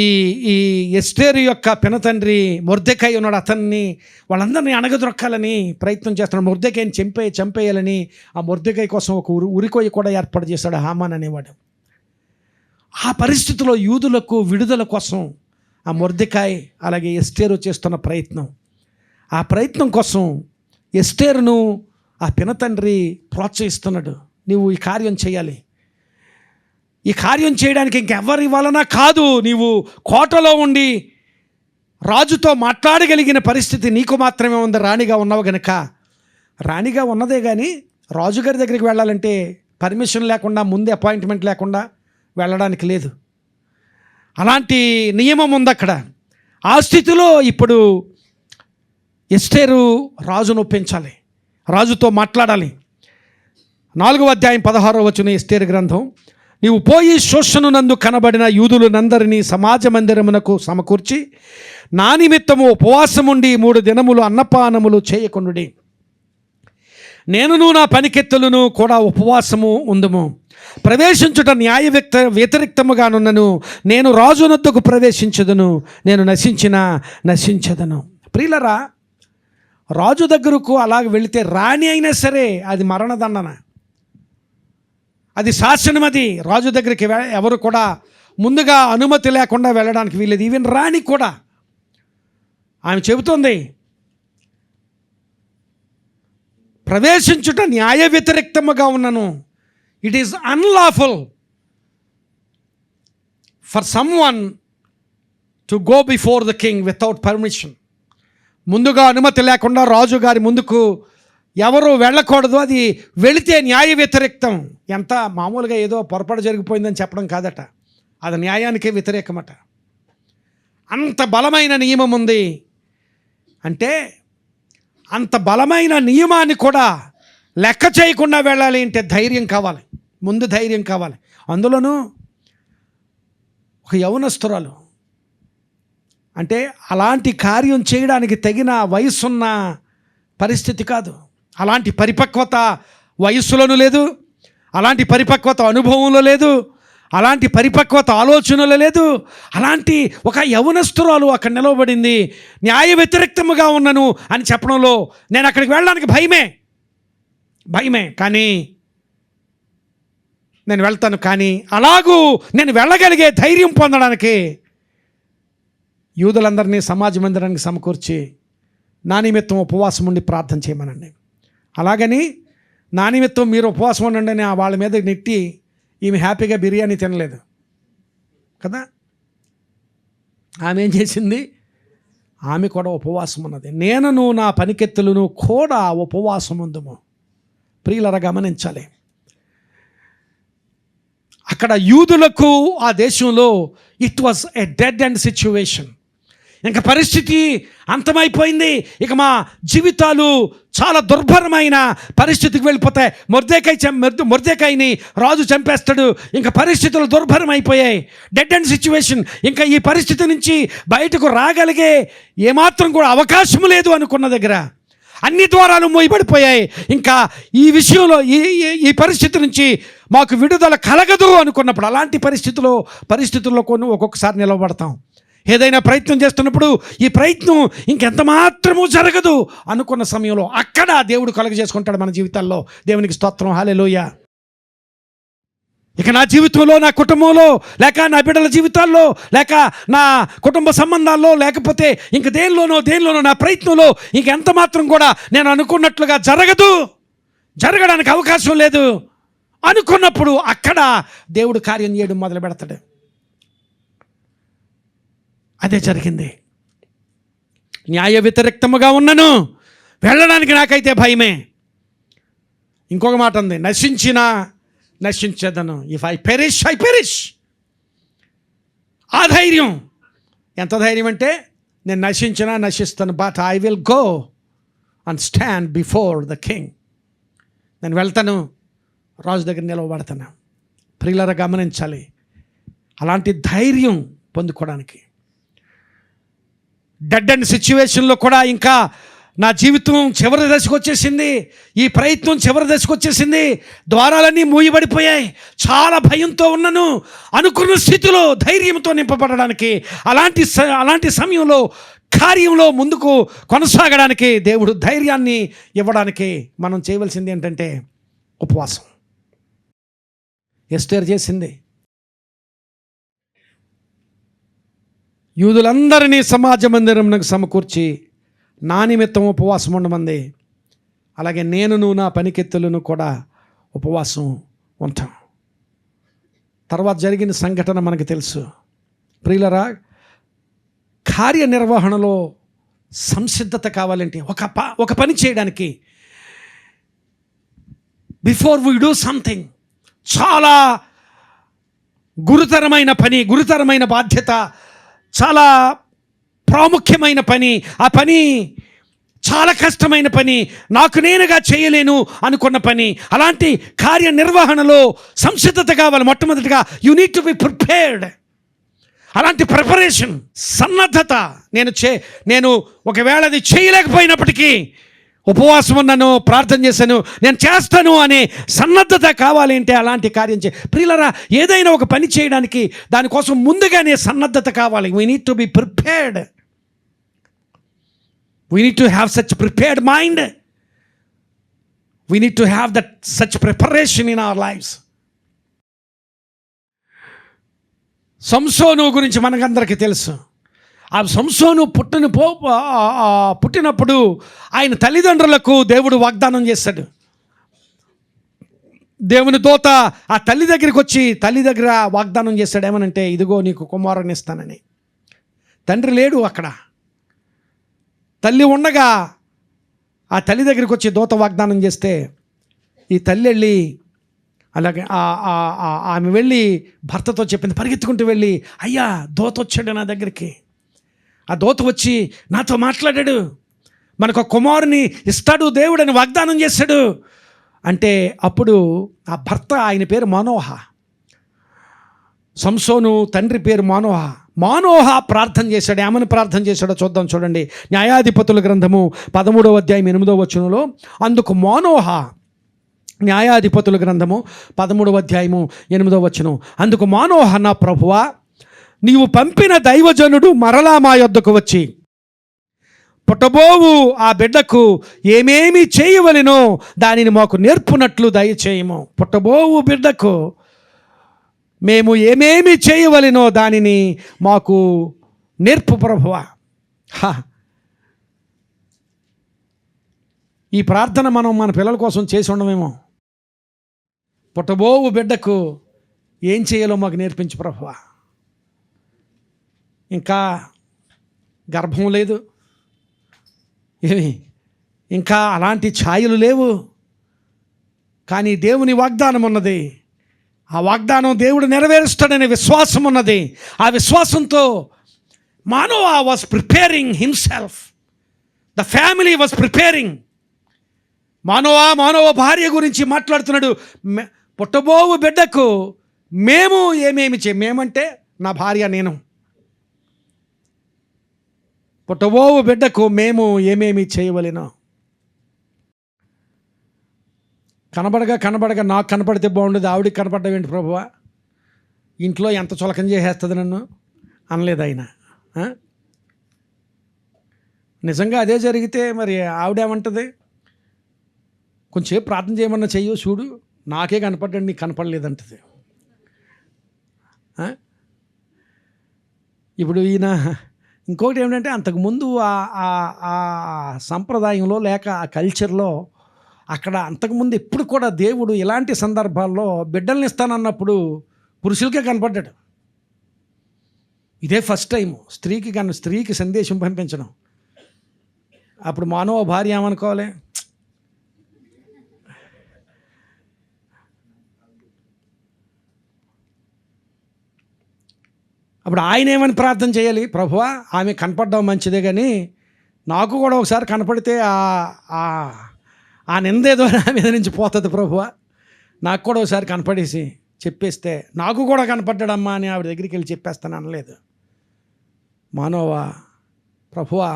ఈ ఎస్తేరు యొక్క పినతండ్రి మొర్దెకై ఉన్నాడు, అతన్ని, వాళ్ళందరినీ అణగదొరక్కాలని ప్రయత్నం చేస్తున్నాడు. మొర్దెకైని చంపేయాలని ఆ మొర్దెకై కోసం ఒక ఉరికొయ్య కూడా ఏర్పాటు చేశాడు హామాన్ అనేవాడు. ఆ పరిస్థితిలో యూదులకు విడుదల కోసం ఆ మొర్దెకాయ్ అలాగే ఎస్తేరు చేస్తున్న ప్రయత్నం, ఆ ప్రయత్నం కోసం ఎస్తేరును ఆ పినతండ్రి ప్రోత్సహిస్తున్నాడు. నీవు ఈ కార్యం చేయాలి, ఈ కార్యం చేయడానికి ఇంకెవరి వలన కాదు, నీవు కోటలో ఉండి రాజుతో మాట్లాడగలిగిన పరిస్థితి నీకు మాత్రమే ఉంది. రాణిగా ఉన్నావు గనక, రాణిగా ఉన్నదే కానీ రాజుగారి దగ్గరికి వెళ్ళాలంటే పర్మిషన్ లేకుండా, ముందే అపాయింట్మెంట్ లేకుండా వెళ్ళడానికి లేదు. అలాంటి నియమం ఉంది అక్కడ. ఆ స్థితిలో ఇప్పుడు ఎస్తేరు రాజును ఒప్పించాలి, రాజుతో మాట్లాడాలి. 4వ అధ్యాయం 16వ వచనం ఎస్తేరు గ్రంథం. నీవు పోయి శోషణనందు కనబడిన యూదులనందరినీ సమాజ మందిరమునకు సమకూర్చి నా నిమిత్తము ఉపవాసముండి 3 దినములు అన్నపానములు చేయకుండుడి. నేనును నా పనికెత్తులను కూడా ఉపవాసము ఉందుము. ప్రవేశించుట న్యాయ వ్యతిరేక్తముగానున్నను. నేను రాజునొద్దకు ప్రవేశించదును, నేను నశించదను. ప్రియులరా, రాజు దగ్గరకు అలాగ వెళితే, రాణి అయినా సరే అది మరణదండన, అది శాసనం. అది రాజు దగ్గరికి ఎవరు కూడా ముందుగా అనుమతి లేకుండా వెళ్ళడానికి వీలేదు. ఈవెన్ రాణి కూడా ఆమె చెబుతోంది, ప్రవేశించుట న్యాయ వ్యతిరేక్తముగా ఉన్నను. It is unlawful for some one to go before the king without permission. ముందుగా అనుమతి లేకుండా రాజుగారి ముందుకు ఎవరు వెళ్ళకూడదు. అది వెళితే న్యాయ వ్యతిరేక్తం. ఎంత మామూలుగా ఏదో పొరపాటు జరిగిపోయిందని చెప్పడం కాదట, అది న్యాయానికే వ్యతిరేకమట. అంత బలమైన నియమం ఉంది. అంటే అంత బలమైన నియమాన్ని కూడా లెక్క చేయకుండా వెళ్ళాలి అంటే ధైర్యం కావాలి, ముందు ధైర్యం కావాలి. అందులోనూ ఒక యౌవనస్తురాలు, అంటే అలాంటి కార్యం చేయడానికి తగిన వయసున్న పరిస్థితి కాదు. అలాంటి పరిపక్వత వయస్సులోనూ లేదు, అలాంటి పరిపక్వత అనుభవంలో లేదు, అలాంటి పరిపక్వత ఆలోచనలో లేదు. అలాంటి ఒక యవనస్తురాలు అక్కడ నిలవబడింది. న్యాయ వ్యతిరేక్తముగా ఉన్నను అని చెప్పడంలో నేను అక్కడికి వెళ్ళడానికి భయమే కానీ నేను వెళ్తాను. కానీ అలాగూ నేను వెళ్ళగలిగే ధైర్యం పొందడానికి యూదులందరినీ సమాజ మందిరానికి సమకూర్చి నా నిమిత్తం ఉపవాసం ఉండి ప్రార్థన చేయమనండి. అలాగని నా నిమిత్తం మీరు ఉపవాసం ఉండండి అని వాళ్ళ మీద నెట్టి ఈమె హ్యాపీగా బిర్యానీ తినలేదు కదా. ఆమె ఏం చేసింది? ఆమె కూడా ఉపవాసం ఉన్నది. నేనును నా పనికెత్తులను కూడా ఉపవాసం ఉందుము. ప్రియులరా గమనించాలి, అక్కడ యూదులకు ఆ దేశంలో it was a dead and situation. ఇంకా పరిస్థితి అంతమైపోయింది. ఇక మా జీవితాలు చాలా దుర్భరమైన పరిస్థితికి వెళ్ళిపోతాయి. మొర్దెకాయిని రాజు చంపేస్తాడు. ఇంకా పరిస్థితులు దుర్భరమైపోయాయి. Dead and situation. ఇంకా ఈ పరిస్థితి నుంచి బయటకు రాగలిగే ఏమాత్రం కూడా అవకాశం లేదు అనుకున్న దగ్గర అన్ని ద్వారాలు మూయబడిపోయాయి. ఇంకా ఈ విషయంలో ఈ పరిస్థితి నుంచి మాకు విడుదల కలగదు అనుకున్నప్పుడు అలాంటి పరిస్థితుల్లో కొన్ని ఒక్కొక్కసారి నిలబడతాం. ఏదైనా ప్రయత్నం చేస్తున్నప్పుడు ఈ ప్రయత్నం ఇంకెంత మాత్రమూ జరగదు అనుకున్న సమయంలో అక్కడ దేవుడు కలుగజేసుకుంటాడు మన జీవితాల్లో. దేవునికి స్తోత్రం, హల్లెలూయా. ఇక నా జీవితంలో, నా కుటుంబంలో, లేక నా బిడ్డల జీవితాల్లో, లేక నా కుటుంబ సంబంధాల్లో, లేకపోతే ఇంక దేనిలోనో నా ప్రయత్నంలో ఇంకెంత మాత్రం కూడా నేను అనుకున్నట్లుగా జరగడానికి అవకాశం లేదు అనుకున్నప్పుడు అక్కడ దేవుడు కార్యం చేయడం మొదలు పెడతాడు. అదే జరిగింది. న్యాయ వ్యతిరేక్తముగా ఉన్నను, వెళ్ళడానికి నాకైతే భయమే. ఇంకొక మాట ఉంది, నశించేదను. If I perish. ఆ ధైర్యం ఎంత ధైర్యం అంటే, నేను నశిస్తాను, but I will go and stand before the king. నేను వెళ్తాను, రాజు దగ్గర నిలవబడతాను. ప్రియులారా గమనించాలి, అలాంటి ధైర్యం పొందుకోవడానికి డెడ్ అండ్ సిచ్యువేషన్లో కూడా ఇంకా నా జీవితం చివరి దశకు వచ్చేసింది, ఈ ప్రయత్నం చివరి దశకు వచ్చేసింది, ద్వారాలన్నీ మూయబడిపోయాయి, చాలా భయంతో ఉన్నాను అనుకున్న స్థితిలో ధైర్యంతో నింపబడడానికి, అలాంటి సమయంలో కార్యంలో ముందుకు కొనసాగడానికి దేవుడు ధైర్యాన్ని ఇవ్వడానికి మనం చేయవలసింది ఏంటంటే ఉపవాసం. ఎస్తేరు చేసింది. యూదులందరినీ సమాజ మందిరంకు సమకూర్చి నా నిమిత్తం ఉపవాసం ఉండమంది. అలాగే నేనును నా పనికెత్తులను కూడా ఉపవాసం ఉంటాం. తర్వాత జరిగిన సంఘటన మనకు తెలుసు. ప్రియులరా, కార్యనిర్వహణలో సంసిద్ధత కావాలంటే ఒక పని చేయడానికి బిఫోర్ వీ డూ సంథింగ్, చాలా గురుతరమైన బాధ్యత, చాలా ప్రాముఖ్యమైన పని, ఆ పని చాలా కష్టమైన పని, నాకు నేనుగా చేయలేను అనుకున్న పని, అలాంటి కార్యనిర్వహణలో సంసిద్ధత కావాలి. మొట్టమొదటిగా you need to be prepared. అలాంటి ప్రిపరేషన్, సన్నద్ధత. నేను ఒకవేళ అది చేయలేకపోయినప్పటికీ ఉపవాసం ఉన్నాను, ప్రార్థన చేశాను, నేను చేస్తాను అనే సన్నద్ధత కావాలి. అంటే అలాంటి కార్యం ప్రియులరా, ఏదైనా ఒక పని చేయడానికి దానికోసం ముందుగానే సన్నద్ధత కావాలి. We need to be prepared. We need to have such prepared mind. We need to have that such preparation in our lives. Samson గురించి మనకందరికీ తెలుసు. ఆ సంసోను పుట్టినప్పుడు ఆయన తల్లిదండ్రులకు దేవుడు వాగ్దానం చేశాడు. దేవుని దూత ఆ తల్లి దగ్గరికి వచ్చి తల్లి దగ్గర వాగ్దానం చేశాడు. ఏమనంటే, ఇదిగో నీకు కుమారుని ఇస్తానని. తండ్రి లేడు అక్కడ, తల్లి ఉండగా ఆ తల్లి దగ్గరికి వచ్చి దూత వాగ్దానం చేస్తే ఈ తల్లి వెళ్ళి, అలాగే ఆమె వెళ్ళి భర్తతో చెప్పింది, పరిగెత్తుకుంటూ వెళ్ళి, అయ్యా దూత వచ్చాడు నా దగ్గరికి. ఆ దూత వచ్చి నాతో మాట్లాడాడు, మనకు ఒక కుమారుని ఇస్తాడు దేవుడు అని వాగ్దానం చేశాడు అంటే, అప్పుడు ఆ భర్త, ఆయన పేరు మనోహ, సంసోను తండ్రి పేరు మనోహ. మానోహ ప్రార్థన చేశాడు. ఏమని ప్రార్థన చేశాడో చూద్దాం. చూడండి, న్యాయాధిపతుల గ్రంథము 13వ అధ్యాయం 8వ వచనంలో, అందుకు మానోహ, న్యాయాధిపతుల గ్రంథము 13వ అధ్యాయము 8వ వచనం, అందుకు మానోహ, నా ప్రభువా, నీవు పంపిన దైవజనుడు మరలా మా యొద్దకు వచ్చి పుట్టబోవు ఆ బిడ్డకు ఏమేమి చేయవలెనో దానిని మాకు నేర్పునట్లు దయచేయము. పుట్టబోవు బిడ్డకు మేము ఏమేమి చేయవలెనో దానిని మాకు నేర్పు ప్రభువా. ఈ ప్రార్థన మనం మన పిల్లల కోసం చేసి ఉండమేమో. పుట్టబోవు బిడ్డకు ఏం చేయాలో మాకు నేర్పించు ప్రభువా. ఇంకా గర్భం లేదు, ఏమి ఇంకా అలాంటి ఛాయలు లేవు, కానీ దేవుని వాగ్దానం ఉన్నది. ఆ వాగ్దానం దేవుడు నెరవేరుస్తాడనే విశ్వాసం ఉన్నది. ఆ విశ్వాసంతో Manoah was preparing himself, the family was preparing. మానవ భార్య గురించి మాట్లాడుతున్నాడు. పుట్టబోవు బిడ్డకు మేము ఏమేమి మేమంటే నా భార్య, నేను. పుట్టబోవు బిడ్డకు మేము ఏమేమి చేయవలెనో. కనబడగా నాకు కనపడితే బాగుండేది, ఆవిడికి కనపడ్డం ఏంటి ప్రభువా, ఇంట్లో ఎంత చులకం చేసేస్తుంది నన్ను అనలేదు ఆయన. నిజంగా అదే జరిగితే మరి ఆవిడేమంటుంది, కొంచెంసేపు ప్రార్థన చేయమన్నా చెయ్యో, చూడు నాకే కనపడ్డాడు నీకు కనపడలేదంటది. ఇప్పుడు ఈయన ఇంకొకటి ఏమిటంటే, అంతకుముందు ఆ సంప్రదాయంలో లేక ఆ కల్చర్లో అక్కడ అంతకుముందు ఎప్పుడు కూడా దేవుడు ఇలాంటి సందర్భాల్లో బిడ్డల్ని ఇస్తానన్నప్పుడు పురుషులకే కనపడ్డాడు. ఇదే ఫస్ట్ టైం స్త్రీకి సందేశం పంపించడం. అప్పుడు మానవ భార్య ఏమనుకోవాలి, అప్పుడు ఆయన ఏమని ప్రార్థన చేయాలి, ప్రభువా ఆమె కనపడడం మంచిదే, కానీ నాకు కూడా ఒకసారి కనపడితే ఆ నిందేదో నా మీద నుంచి పోతుంది ప్రభువా, నాకు కూడా ఒకసారి కనపడేసి చెప్పేస్తే నాకు కూడా కనపడ్డాడమ్మా అని ఆవిడ దగ్గరికి వెళ్ళి చెప్పేస్తాను అనలేదు. మానవ ప్రభువా,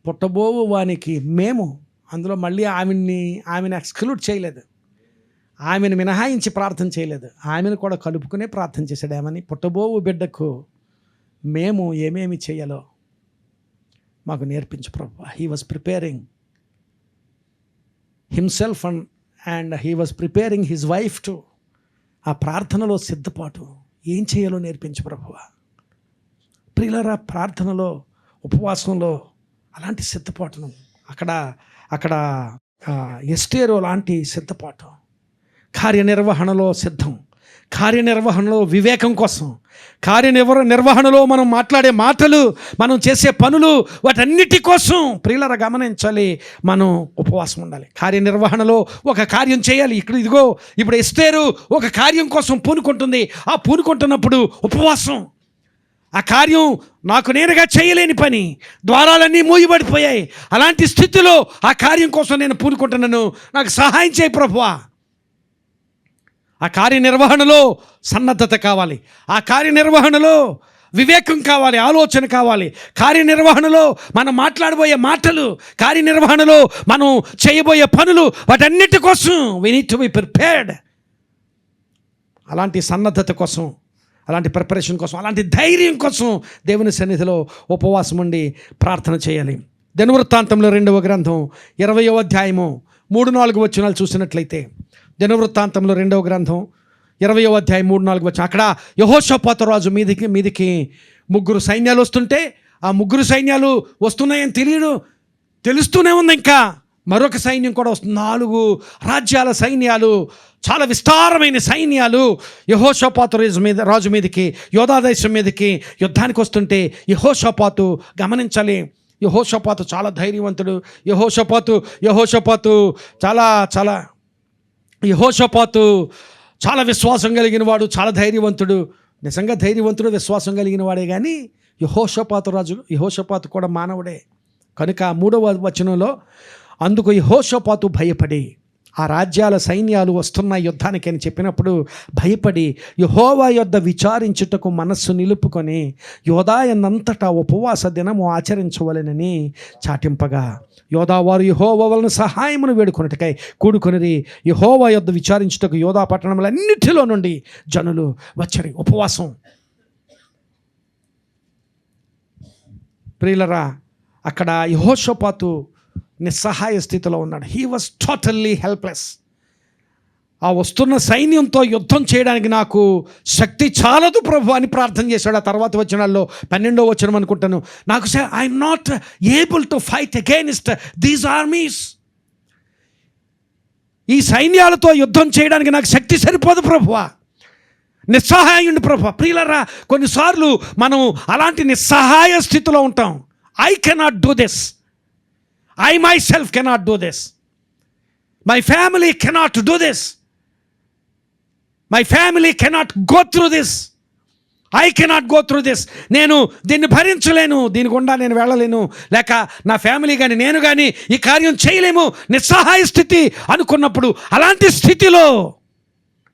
పుట్టబోవు వానికి మేము, అందులో మళ్ళీ ఆమెను ఎక్స్క్లూడ్ చేయలేదు, ఆమెను మినహాయించి ప్రార్థన చేయలేదు, ఆమెను కూడా కలుపుకునే ప్రార్థన చేశాడు. ఏమని, పుట్టబోవు బిడ్డకు మేము ఏమేమి చేయాలో మాకు నేర్పించు ప్రభువా. He was preparing himself and he was preparing his wife to. ఆ ప్రార్థనలో సిద్ధపాటు, ఏం చేయాలో నేర్పించు ప్రభువా. ప్రియులారా, ప్రార్థనలో ఉపవాసంలో అలాంటి సిద్ధపాటును అక్కడ ఎస్టేరో లాంటి సిద్ధపాటు, కార్యనిర్వహణలో సిద్ధం, కార్యనిర్వహణలో వివేకం కోసం, నిర్వహణలో మనం మాట్లాడే మాటలు, మనం చేసే పనులు, వాటన్నిటి కోసం ప్రియులారా గమనించాలి, మనం ఉపవాసం ఉండాలి. కార్యనిర్వహణలో ఒక కార్యం చేయాలి. ఇప్పుడు ఎస్తేరు ఒక కార్యం కోసం పూనుకుంటుంది. ఆ పూనుకుంటున్నప్పుడు ఉపవాసం. ఆ కార్యం నాకు నేనుగా చేయలేని పని, ద్వారాలన్నీ మూయబడిపోయాయి. అలాంటి స్థితిలో ఆ కార్యం కోసం నేను పూనుకుంటున్నాను, నాకు సహాయం చేయి ప్రభువా. ఆ కార్యనిర్వహణలో సన్నద్ధత కావాలి, ఆ కార్యనిర్వహణలో వివేకం కావాలి, ఆలోచన కావాలి, కార్యనిర్వహణలో మనం మాట్లాడబోయే మాటలు, కార్యనిర్వహణలో మనం చేయబోయే పనులు, వాటన్నిటి కోసం we need to be prepared. అలాంటి సన్నద్ధత కోసం, అలాంటి ప్రిపరేషన్ కోసం, అలాంటి ధైర్యం కోసం దేవుని సన్నిధిలో ఉపవాసం ఉండి ప్రార్థన చేయాలి. దినవృత్తాంతంలో 2వ గ్రంథం 20వ అధ్యాయము 3-4 వచనాలు చూసినట్లయితే, దినవృత్తాంతంలో 2వ గ్రంథం 20వ అధ్యాయం 3-4 వచనం, అక్కడ యెహోషాపాతు రాజు మీదికి 3 సైన్యాలు వస్తుంటే, ఆ 3 సైన్యాలు వస్తున్నాయని తెలుస్తూనే ఉంది. ఇంకా మరొక సైన్యం కూడా వస్తుంది. 4 రాజ్యాల సైన్యాలు, చాలా విస్తారమైన సైన్యాలు యెహోషాపాతు రాజు మీదకి, యోధా దేశం మీదకి యుద్ధానికి వస్తుంటే యెహోషాపాతు గమనించాలి. యెహోషాపాతు చాలా ధైర్యవంతుడు. యెహోషాపాతు చాలా విశ్వాసం కలిగిన వాడు, చాలా ధైర్యవంతుడు. నిజంగా ధైర్యవంతుడు, విశ్వాసం కలిగిన వాడే. కానీ యెహోషాపాతు కూడా మానవుడే. కనుక 3వ వచనంలో, అందుకు యెహోషాపాతు భయపడి ఆ రాజ్యాల సైన్యాలు వస్తున్న యుద్ధానికి అని చెప్పినప్పుడు భయపడి యెహోవా యొద్ద విచారించుటకు మనస్సు నిలుపుకొని యోదాయనంతటా ఉపవాస దినము ఆచరించవలెనని చాటింపగా యోదావారు యెహోవా వలన సహాయమును వేడుకొనుటకై కూడుకొనిరి. యెహోవా యొద్ద విచారించుటకు యోదా పట్టణములన్నిటిలో నుండి జనులు వచ్చరి. ఉపవాసం. ప్రియులరా, అక్కడ యెహోషాపాతు నిస్సహాయ స్థితిలో ఉన్నాడు. He was totally helpless. ఆ వస్తున్న సైన్యంతో యుద్ధం చేయడానికి నాకు శక్తి చాలదు ప్రభు అని ప్రార్థన చేశాడు. ఆ తర్వాత వచనాల్లో 12వ వచనం అనుకుంటాను, నాకు I'm not able to fight against these armies. ఈ సైన్యాలతో యుద్ధం చేయడానికి నాకు శక్తి సరిపోదు ప్రభువా, నిస్సహాయుండి ప్రభు. ప్రియులరా, కొన్నిసార్లు మనం అలాంటి నిస్సహాయ స్థితిలో ఉంటాం. I cannot do this, I my self cannot do this, my family cannot do this, my family cannot go through this, I cannot go through this. నేను దీన్ని భరించలేను, దీని గుండా నేను వెళ్ళలేను, లేక నా ఫ్యామిలీ కానీ నేను కానీ ఈ కార్యం చేయలేము, నిస్సహాయ స్థితి అనుకున్నప్పుడు, అలాంటి స్థితిలో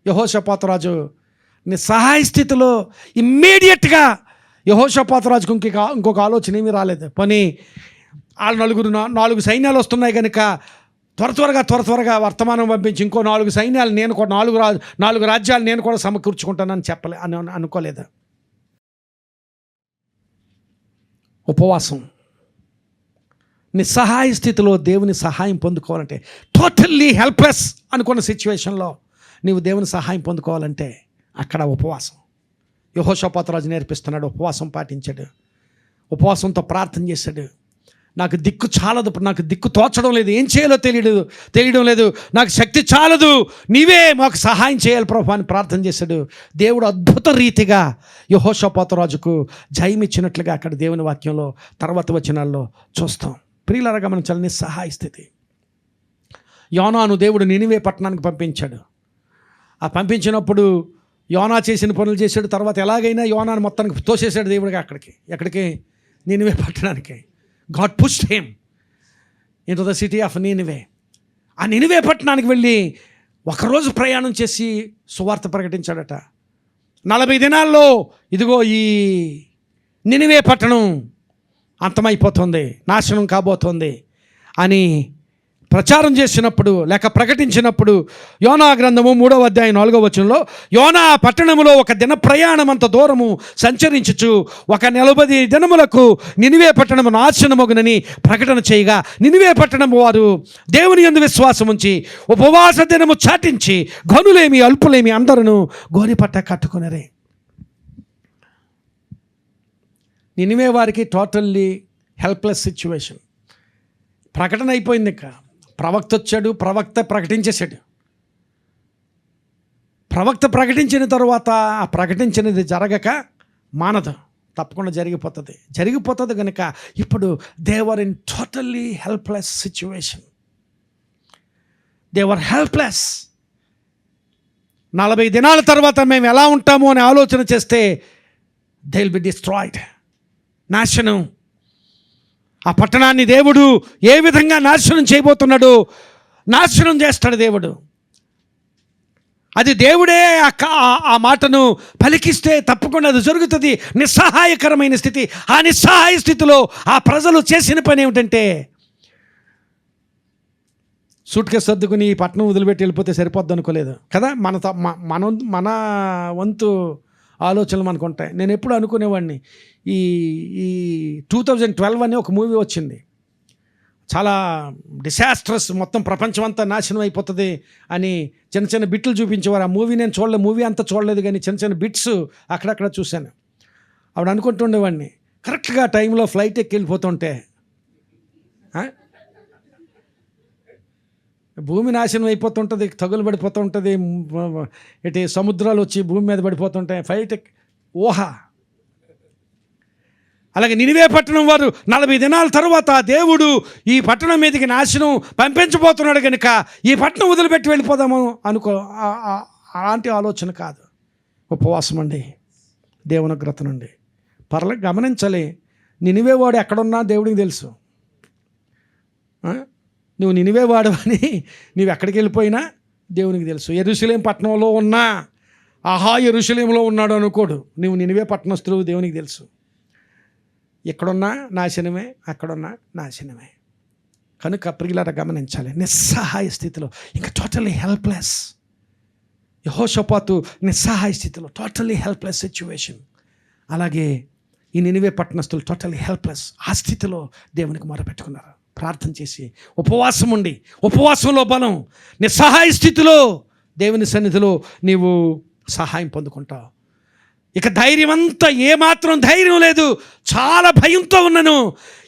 యెహోషాపాతు రాజు నిస్సహాయ స్థితిలో ఇమ్మీడియట్గా యెహోషాపాతు రాజుకు ఇంకొక ఆలోచన ఏమీ రాలేదు. పోనీ వాళ్ళు నాలుగు సైన్యాలు వస్తున్నాయి కనుక త్వరగా వర్తమానం పంపించి ఇంకో 4 సైన్యాలు నేను కూడా 4 రాజ్యాలు నేను కూడా సమకూర్చుకుంటానని అనుకోలేదు. ఉపవాసం. నిస్సహాయ స్థితిలో దేవుని సహాయం పొందుకోవాలంటే, టోటల్లీ హెల్ప్లెస్ అనుకున్న సిచ్యువేషన్లో నీవు దేవుని సహాయం పొందుకోవాలంటే అక్కడ ఉపవాసం. యెహోషాపాతు రాజు నేర్పిస్తున్నాడు. ఉపవాసం పాటించాడు, ఉపవాసంతో ప్రార్థన చేశాడు. నాకు దిక్కు చాలదు, నాకు దిక్కు తోచడం లేదు, ఏం చేయాలో తెలియడం లేదు, నాకు శక్తి చాలదు, నీవే మాకు సహాయం చేయాలి ప్రభు అని ప్రార్థన చేశాడు. దేవుడు అద్భుత రీతిగా యెహోషాపాతు రాజుకు జయమిచ్చినట్లుగా అక్కడ దేవుని వాక్యంలో తర్వాత వచనాల్లో చూస్తాం. ప్రియులారా, గమనించాలి, నిస్సహాయ స్థితి. యోనాను దేవుడు నినివే పట్టణానికి పంపించాడు. ఆ పంపించినప్పుడు యోనా చేసిన పనులు చేశాడు. తర్వాత ఎలాగైనా యోనాను మొత్తానికి తోసేశాడు దేవుడిగా. ఎక్కడికి? నినివే పట్టణానికి. God pushed him into the city of Nineveh. ఆ నినివే పట్టణానికి వెళ్ళి ఒకరోజు ప్రయాణం చేసి సువార్త ప్రకటించాడట. 40 దినాల్లో ఇదిగో ఈ నినివే పట్టణం అంతమైపోతుంది, నాశనం కాబోతుంది అని ప్రచారం చేసినప్పుడు లేక ప్రకటించినప్పుడు యోనా గ్రంథము 3వ అధ్యాయం 4వ వచనంలో, యోనా పట్టణములో ఒక దిన ప్రయాణం అంత దూరము సంచరించుచు 140 దినములకు నినివే పట్టణము నాశనమగునని ప్రకటన చేయగా, నినివే పట్టణము వారు దేవుని యందు విశ్వాసం ఉంచి ఉపవాస దినము చాటించి ఘనులేమి అల్పులేమి అందరూ గోనిపట్ట కట్టుకునరే. నినివే వారికి టోటల్లీ హెల్ప్లెస్ సిచ్యువేషన్. ప్రకటన అయిపోయింది. ఇంకా ప్రవక్త వచ్చాడు, ప్రవక్త ప్రకటించేశాడు. ప్రవక్త ప్రకటించిన తర్వాత ఆ ప్రకటించినది జరగక మానదు, తప్పకుండా జరిగిపోతుంది కనుక ఇప్పుడు they were in totally helpless situation. They were helpless. 40 దినాల తర్వాత మేము ఎలా ఉంటాము అని ఆలోచన చేస్తే దే విల్ బి డిస్ట్రాయిడ్, నాశనం. ఆ పట్టణాన్ని దేవుడు ఏ విధంగా నాశనం చేయబోతున్నాడు, నాశనం చేస్తాడు దేవుడు. అది దేవుడే ఆ మాటను పలికిస్తే తప్పకుండా అది జరుగుతుంది. నిస్సహాయకరమైన స్థితి. ఆ నిస్సహాయ స్థితిలో ఆ ప్రజలు చేసిన పని ఏమిటంటే, సూట్ కేసు సర్దుకుని ఈ పట్టణం వదిలిపెట్టి వెళ్ళిపోతే సరిపోద్ది అనుకోలేదు కదా. మన వంతు ఆలోచనలు మనకు ఉంటాయి. నేను ఎప్పుడు అనుకునేవాడిని, ఈ 2012 అని ఒక మూవీ వచ్చింది, చాలా డిసాస్ట్రస్, మొత్తం ప్రపంచం అంతా నాశనం అయిపోతుంది అని చిన్న బిట్లు చూపించేవారు. ఆ మూవీ నేను చూడలేదు, మూవీ అంతా చూడలేదు, కానీ చిన్న బిట్స్ అక్కడక్కడ చూశాను. అప్పుడు అనుకుంటుండేవాడిని, కరెక్ట్గా టైంలో ఫ్లైట్ ఎక్కి వెళ్ళిపోతుంటే భూమి నాశనం అయిపోతుంటుంది, తగులు పడిపోతూ ఉంటుంది, ఇటు సముద్రాలు వచ్చి భూమి మీద పడిపోతుంటాయి, ఫ్లైట్ ఊహ. అలాగే నినివే పట్టణం వారు 40 దినాల తర్వాత దేవుడు ఈ పట్టణం మీదకి నాశనం పంపించబోతున్నాడు కనుక ఈ పట్టణం వదిలిపెట్టి వెళ్ళిపోదాము అలాంటి ఆలోచన కాదు. ఉపవాసం అండి, దేవునుగ్రత నుండి. గమనించాలి, నినివే వాడు ఎక్కడున్నా దేవుడికి తెలుసు. నువ్వు నినివే వాడవని నువ్వు ఎక్కడికి వెళ్ళిపోయినా దేవునికి తెలుసు. యెరూషలేం పట్టణంలో ఉన్నా ఆహా యెరూషలేంలో ఉన్నాడు అనుకోడు. నువ్వు నినివే పట్టణస్తులు దేవునికి తెలుసు. ఎక్కడున్నా నాశనమే, అక్కడున్నా నాశనమే. కనుక ప్రియులారా గమనించాలి, నిస్సహాయ స్థితిలో, ఇంకా టోటలీ హెల్ప్లెస్. యెహోషాపాతు నిస్సహాయ స్థితిలో, టోటలీ హెల్ప్లెస్ సిచ్యువేషన్. అలాగే ఈ నినివే పట్టణస్తులు టోటలీ హెల్ప్లెస్. ఆ స్థితిలో దేవునికి మొరపెట్టుకున్నారు, ప్రార్థన చేసి ఉపవాసం ఉండి, ఉపవాసంలో బలం, నిస్సహాయ స్థితిలో దేవుని సన్నిధిలో నీవు సహాయం పొందుకుంటావు. ఇక ధైర్యం అంతా, ఏమాత్రం ధైర్యం లేదు, చాలా భయంతో ఉన్నాను,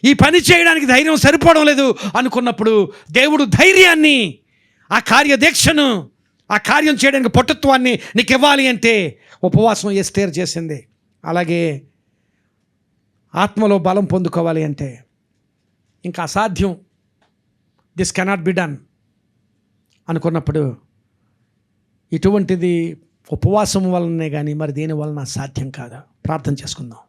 ఈ పని చేయడానికి ధైర్యం సరిపోవడం లేదు అనుకున్నప్పుడు దేవుడు ధైర్యాన్ని, ఆ కార్యదీక్షను, ఆ కార్యం చేయడానికి పట్టుత్వాన్ని నీకు ఇవ్వాలి అంటే ఉపవాసం ఎస్తేర్ చేసింది. అలాగే ఆత్మలో బలం పొందుకోవాలి అంటే ఇంకా అసాధ్యం, దిస్ కెనాట్ బి డన్ అనుకున్నప్పుడు ఇటువంటిది ఉపవాసం వలనే కానీ మరి దేని వలన సాధ్యం కాదు. ప్రార్థన చేసుకుందాం.